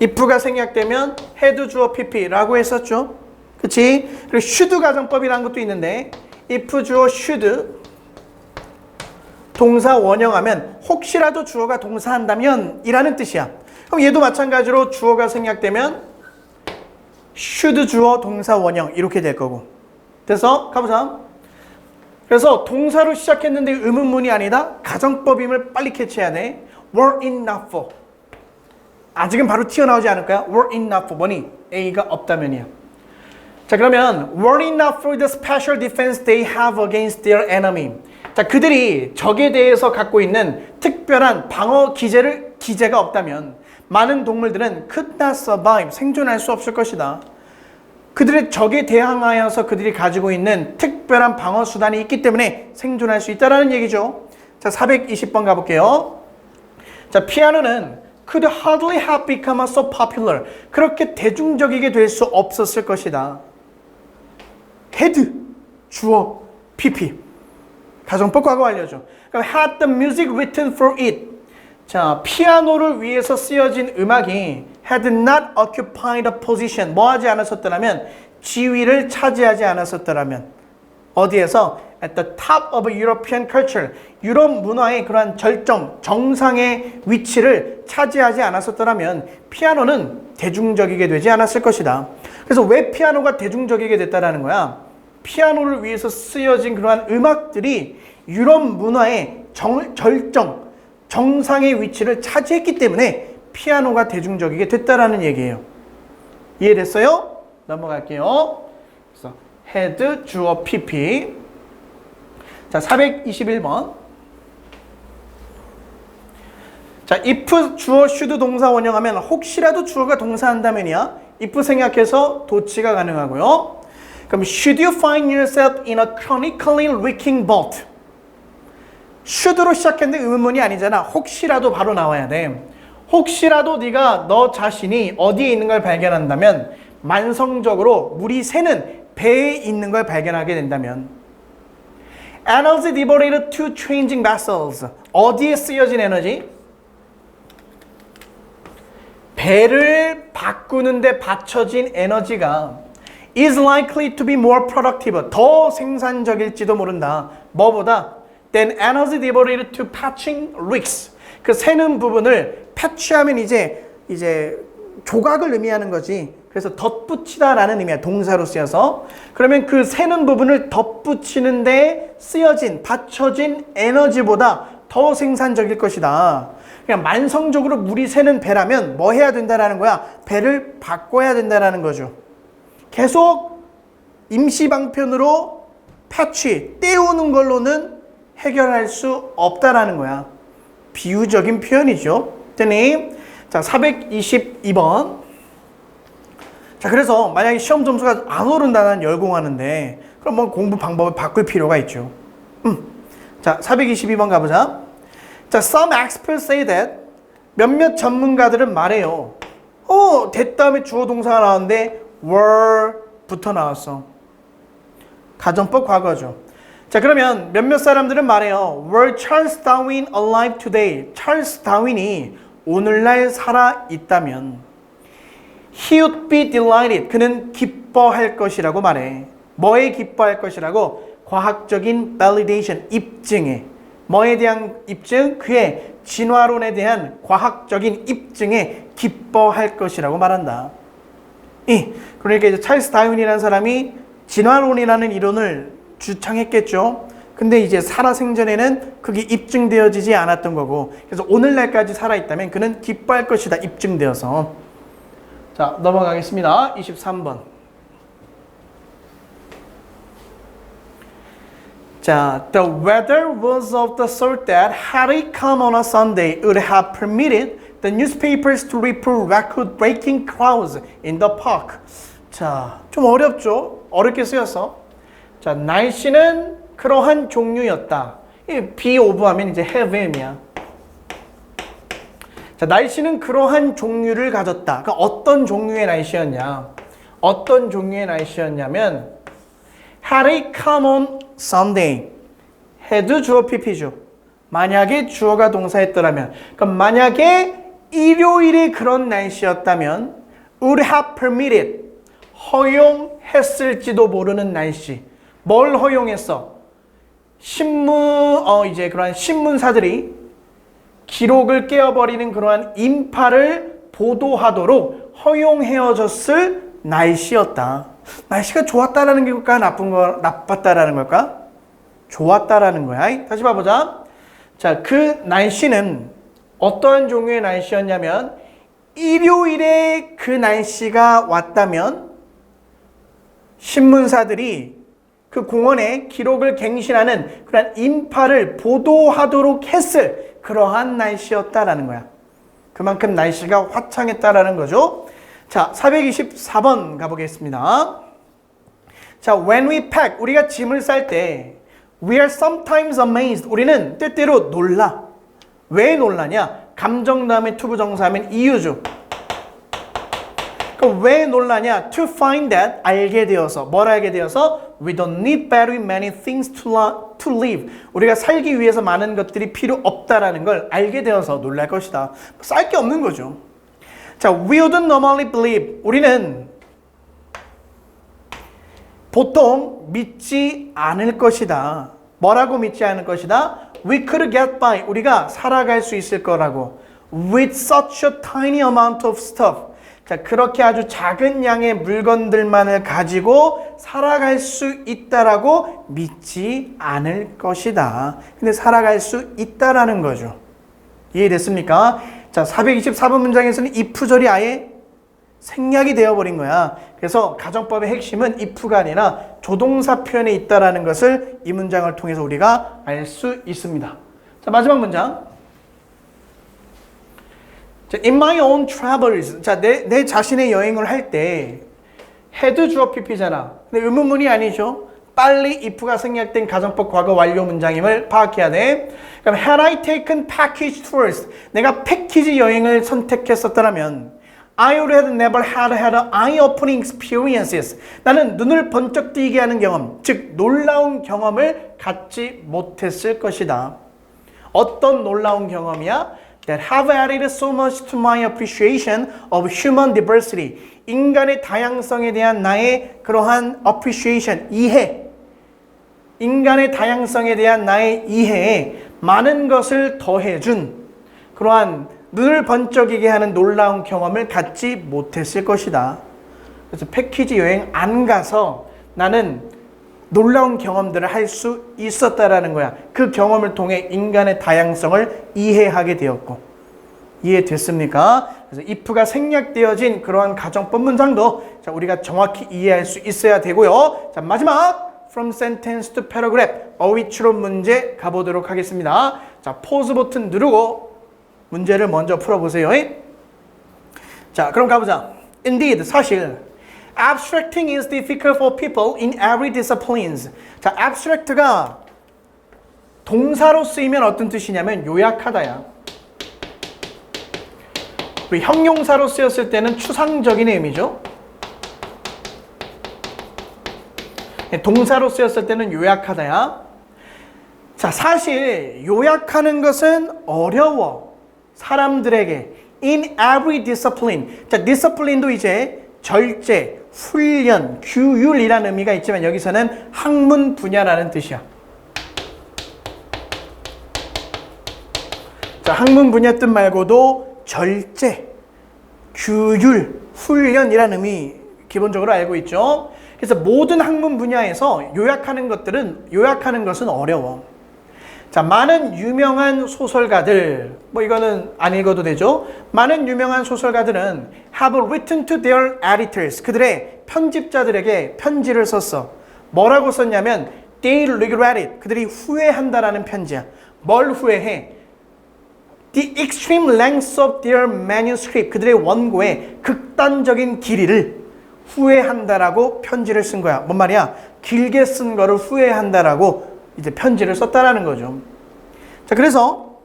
if가 생략되면 had 주어 pp라고 했었죠. 그치? 그리고 should 가정법이라는 것도 있는데 if 주어 should 동사 원형하면 혹시라도 주어가 동사한다면 이라는 뜻이야. 그럼 얘도 마찬가지로 주어가 생략되면 should 주어 동사 원형 이렇게 될 거고. 그래서 가보자. 그래서 동사로 시작했는데 의문문이 아니다. 가정법임을 빨리 캐치해야 돼. were it not for. 아직은 바로 튀어나오지 않을까요? were it not for 뭐니? A가 없다면이야. 자, 그러면 were it not for the special defense they have against their enemy. 자, 그들이 적에 대해서 갖고 있는 특별한 방어 기제가 없다면 많은 동물들은 could not survive, 생존할 수 없을 것이다. 그들의 적에 대항하여서 그들이 가지고 있는 특별한 방어 수단이 있기 때문에 생존할 수 있다는 얘기죠. 자, 420번 가볼게요. 자, 피아노는 could hardly have become so popular. 그렇게 대중적이게 될 수 없었을 것이다. had, 주어, pp. 가정법 과거 완료죠. 그럼 had the music written for it. 자, 피아노를 위해서 쓰여진 음악이 had not occupied a position. 뭐 하지 않았었더라면? 지위를 차지하지 않았었더라면. 어디에서? At the top of European culture. 유럽 문화의 그러한 정상의 위치를 차지하지 않았었더라면 피아노는 대중적이게 되지 않았을 것이다. 그래서 왜 피아노가 대중적이게 됐다라는 거야? 피아노를 위해서 쓰여진 그러한 음악들이 유럽 문화의 정상의 위치를 차지했기 때문에 피아노가 대중적이게 됐다라는 얘기예요. 이해됐어요? 넘어갈게요. 그래서 had, 주어, pp. 자, 421번. 자, if 주어 should 동사 원형하면 혹시라도 주어가 동사한다면이야. if 생략해서 도치가 가능하고요. 그럼 should you find yourself in a chronically leaking boat? should로 시작했는데 의문문이 아니잖아. 혹시라도 바로 나와야 돼. 혹시라도 네가 너 자신이 어디에 있는 걸 발견한다면 만성적으로 물이 새는 배에 있는 걸 발견하게 된다면 Energy devoted to changing vessels. 어디에 쓰여진 에너지? 배를 바꾸는데 받쳐진 에너지가 is likely to be more productive. 더 생산적일지도 모른다. 뭐보다? Than energy devoted to patching leaks. 그 새는 부분을 패치하면 이제 조각을 의미하는 거지. 그래서 덧붙이다라는 의미야. 동사로 쓰여서. 그러면 그 새는 부분을 덧붙이는데 쓰여진, 받쳐진 에너지보다 더 생산적일 것이다. 그냥 만성적으로 물이 새는 배라면 뭐 해야 된다라는 거야? 배를 바꿔야 된다라는 거죠. 계속 임시방편으로 패치, 떼우는 걸로는 해결할 수 없다라는 거야. 비유적인 표현이죠. 됐니? 자, 422번. 자, 그래서 만약에 시험 점수가 안 오른다는 열공하는데 그럼 뭐 공부 방법을 바꿀 필요가 있죠. 자, 422번 가보자. 자, some experts say that 몇몇 전문가들은 말해요. that 다음에 주어 동사가 나왔는데 were 부터 나왔어. 가정법 과거죠. 자, 그러면 몇몇 사람들은 말해요. Were Charles Darwin alive today? 찰스 다윈이 오늘날 살아 있다면 He would be delighted. 그는 기뻐할 것이라고 말해. 뭐에 기뻐할 것이라고? 과학적인 validation, 입증에. 뭐에 대한 입증? 그의 진화론에 대한 과학적인 입증에 기뻐할 것이라고 말한다. 그러니까 이제 찰스 다윈이라는 사람이 진화론이라는 이론을 주창했겠죠. 근데 이제 살아생전에는 그게 입증되어지지 않았던 거고, 그래서 오늘날까지 살아있다면 그는 기뻐할 것이다. 입증되어서. 자, 넘어가겠습니다. 23번. 자, the weather was of the sort that had it come on a Sunday, it would have permitted the newspapers to report record-breaking crowds in the park. 자, 좀 어렵죠? 어렵게 쓰였어. 자, 날씨는 그러한 종류였다. be of 하면 이제 have이야. 자, 날씨는 그러한 종류를 가졌다. 그러니까 어떤 종류의 날씨였냐? 어떤 종류의 날씨였냐면 had it come on Sunday. had 주어 PP죠. 만약에 주어가 동사했더라면, 그럼 만약에 일요일에 그런 날씨였다면 would have permitted. 허용했을지도 모르는 날씨. 뭘 허용했어? 이제 그러한 신문사들이 기록을 깨어버리는 그러한 인파를 보도하도록 허용해줬을 날씨였다. 날씨가 좋았다라는 걸까? 나빴다라는 걸까? 좋았다라는 거야. 다시 봐보자. 자, 그 날씨는 어떠한 종류의 날씨였냐면 일요일에 그 날씨가 왔다면 신문사들이 그 공원에 기록을 갱신하는 그런 인파를 보도하도록 했을 그러한 날씨였다라는 거야. 그만큼 날씨가 화창했다라는 거죠. 자, 424번 가보겠습니다. 자, when we pack, 우리가 짐을 쌀 때 we are sometimes amazed. 우리는 때때로 놀라. 왜 놀라냐? 감정 다음에 투부정사하면 이유죠. 그럼 왜 놀라냐? To find that, 알게 되어서. 뭘 알게 되어서? We don't need very many things to live. 우리가 살기 위해서 많은 것들이 필요 없다라는 걸 알게 되어서 놀랄 것이다. 쌀 게 없는 거죠. 자, we wouldn't normally believe. 우리는 보통 믿지 않을 것이다. 뭐라고 믿지 않을 것이다? We could get by. 우리가 살아갈 수 있을 거라고. With such a tiny amount of stuff. 자, 그렇게 아주 작은 양의 물건들만을 가지고 살아갈 수 있다라고 믿지 않을 것이다. 근데 살아갈 수 있다라는 거죠. 이해됐습니까? 자, 424번 문장에서는 if절이 아예 생략이 되어버린 거야. 그래서 가정법의 핵심은 if가 아니라 조동사 표현에 있다라는 것을 이 문장을 통해서 우리가 알 수 있습니다. 자, 마지막 문장. 자, in my own travels. 자, 내 자신의 여행을 할 때 had 주어 PP잖아. 근데 의문문이 아니죠. 빨리 if가 생략된 가정법 과거 완료 문장임을 파악해야 돼. 그럼 had I taken package tours. 내가 패키지 여행을 선택했었다면 I would have never had eye-opening experiences. 나는 눈을 번쩍 뜨게 하는 경험, 즉 놀라운 경험을 갖지 못했을 것이다. 어떤 놀라운 경험이야? That have added so much to my appreciation of human diversity. 인간의 다양성에 대한 나의 그러한 appreciation, 이해. 인간의 다양성에 대한 나의 이해에 많은 것을 더해준 그러한 눈을 번쩍이게 하는 놀라운 경험을 갖지 못했을 것이다. 그래서 패키지 여행 안 가서 나는 놀라운 경험들을 할 수 있었다라는 거야. 그 경험을 통해 인간의 다양성을 이해하게 되었고. 이해됐습니까? 그래서 if가 생략되어진 그러한 가정법 문장도 자, 우리가 정확히 이해할 수 있어야 되고요. 자, 마지막 from sentence to paragraph 어휘 추론 문제 가보도록 하겠습니다. 자, 포즈 버튼 누르고 문제를 먼저 풀어보세요. 자, 그럼 가보자. Indeed, 사실 abstracting is difficult for people in every disciplines. 자, abstract가 동사로 쓰이면 어떤 뜻이냐면 요약하다야. 그리고 형용사로 쓰였을 때는 추상적인 의미죠. 동사로 쓰였을 때는 요약하다야. 자, 사실 요약하는 것은 어려워. 사람들에게. In every discipline. 자, discipline도 이제 절제, 훈련, 규율이라는 의미가 있지만 여기서는 학문 분야라는 뜻이야. 자, 학문 분야 뜻 말고도 절제, 규율, 훈련이라는 의미 기본적으로 알고 있죠. 그래서 모든 학문 분야에서 요약하는 것은 어려워. 자, 많은 유명한 소설가들, 뭐 이거는 안 읽어도 되죠. 많은 유명한 소설가들은 have written to their editors. 그들의 편집자들에게 편지를 썼어. 뭐라고 썼냐면 they regret it. 그들이 후회한다라는 편지야. 뭘 후회해? The extreme length of their manuscript. 그들의 원고의 극단적인 길이를 후회한다라고 편지를 쓴 거야. 뭔 말이야? 길게 쓴 거를 후회한다라고 이제 편지를 썼다라는 거죠. 자, 그래서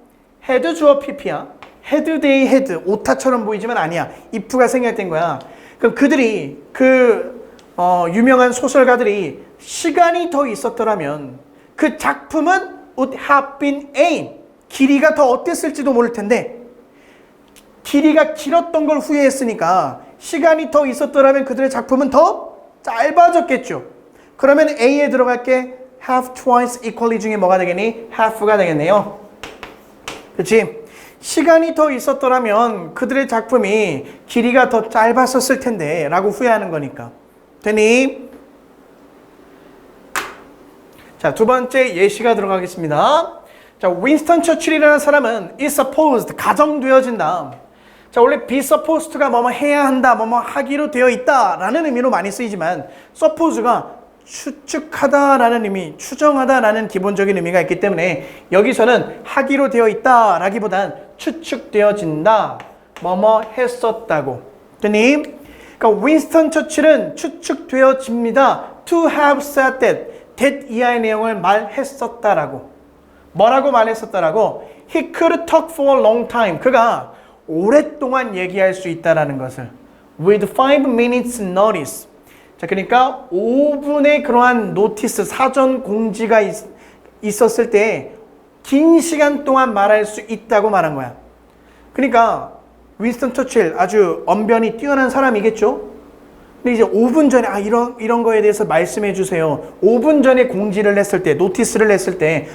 had 주어 PP야. had they had 오타처럼 보이지만 아니야. if가 생략된 거야. 그럼 그들이 유명한 소설가들이 시간이 더 있었더라면 그 작품은 would have been ain. 길이가 더 어땠을지도 모를 텐데 길이가 길었던 걸 후회했으니까 시간이 더 있었더라면 그들의 작품은 더 짧아졌겠죠. 그러면 A에 들어갈 게 have twice equally 중에 뭐가 되겠니? half가 되겠네요. 그렇지? 시간이 더 있었더라면 그들의 작품이 길이가 더 짧았었을 텐데 라고 후회하는 거니까. 되니? 자, 두 번째 예시가 들어가겠습니다. 자, 윈스턴 처칠이라는 사람은 is supposed, 가정되어진다. 자, 원래 be supposed가 뭐뭐 해야 한다, 뭐뭐 하기로 되어 있다 라는 의미로 많이 쓰이지만 suppose가 추측하다라는 의미, 추정하다라는 기본적인 의미가 있기 때문에 여기서는 하기로 되어 있다 라기보단 추측되어진다, 뭐뭐 했었다고. 되니? 그러니까 윈스턴 처칠은 추측되어집니다. to have said that 이하의 내용을 말했었다라고. 뭐라고 말했었다라고? He could talk for a long time. 그가 오랫동안 얘기할 수 있다라는 것을. With 5 minutes notice. 자, 그러니까 5분의 그러한 노티스, 사전 공지가 있었을 때 긴 시간 동안 말할 수 있다고 말한 거야. 그러니까 윈스턴 처칠 아주 언변이 뛰어난 사람이겠죠? 근데 이제 5분 전에 이런 거에 대해서 말씀해 주세요. 5분 전에 공지를 했을 때, 노티스를 했을 때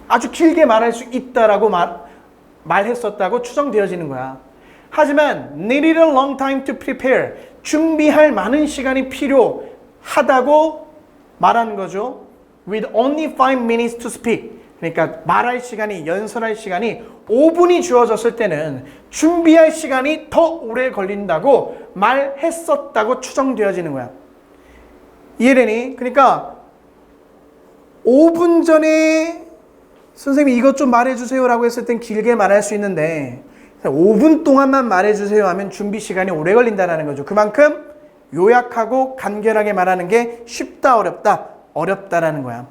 아주 길게 말할 수 있다라고 말했었다고 추정되어지는 거야. 하지만 needed a long time to prepare. 준비할 많은 시간이 필요하다고 말하는 거죠. With only 5 minutes to speak. 그러니까 말할 시간이, 연설할 시간이 5분이 주어졌을 때는 준비할 시간이 더 오래 걸린다고 말했었다고 추정되어지는 거야. 이해되니? 그러니까 5분 전에 선생님이 이것 좀 말해주세요 라고 했을 땐 길게 말할 수 있는데 5분 동안만 말해주세요 하면 준비 시간이 오래 걸린다는 거죠. 그만큼 요약하고 간결하게 말하는 게 쉽다, 어렵다? 어렵다라는 거야.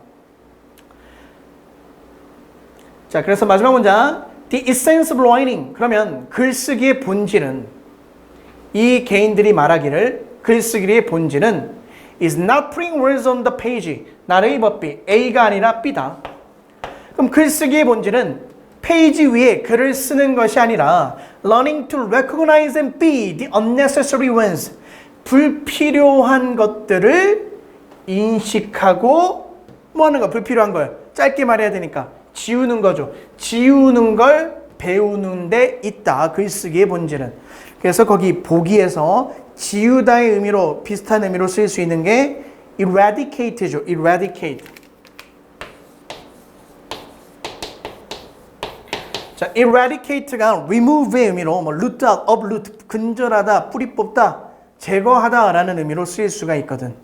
자, 그래서 마지막 문장. The essence of writing. 그러면 글쓰기의 본질은, 이 개인들이 말하기를 글쓰기의 본질은 is not putting words on the page. not A but B. A가 아니라 B다. 그럼 글쓰기의 본질은 페이지 위에 글을 쓰는 것이 아니라 learning to recognize and be the unnecessary ones. 불필요한 것들을 인식하고 뭐 하는 거? 불필요한 걸 짧게 말해야 되니까 지우는 거죠. 지우는 걸 배우는 데 있다. 글쓰기의 본질은. 그래서 거기 보기에서 지우다의 의미로, 비슷한 의미로 쓰일 수 있는 게 eradicate죠. eradicate. 자, eradicate가 remove의 의미로 뭐 root out, uproot, 근절하다, 뿌리 뽑다, 제거하다라는 의미로 쓰일 수가 있거든.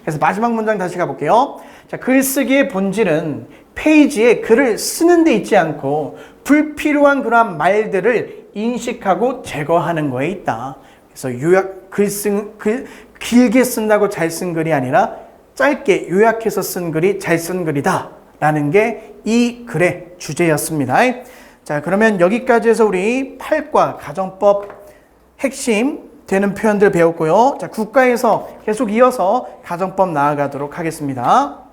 그래서 마지막 문장 다시 가볼게요. 자, 글쓰기의 본질은 페이지에 글을 쓰는 데 있지 않고 불필요한 그러한 말들을 인식하고 제거하는 거에 있다. 그래서 길게 쓴다고 잘 쓴 글이 아니라 짧게 요약해서 쓴 글이 잘 쓴 글이다 라는 게 이 글의 주제였습니다. 자, 그러면 여기까지 해서 우리 8과 가정법 핵심 되는 표현들 배웠고요. 자, 국가에서 계속 이어서 가정법 나아가도록 하겠습니다.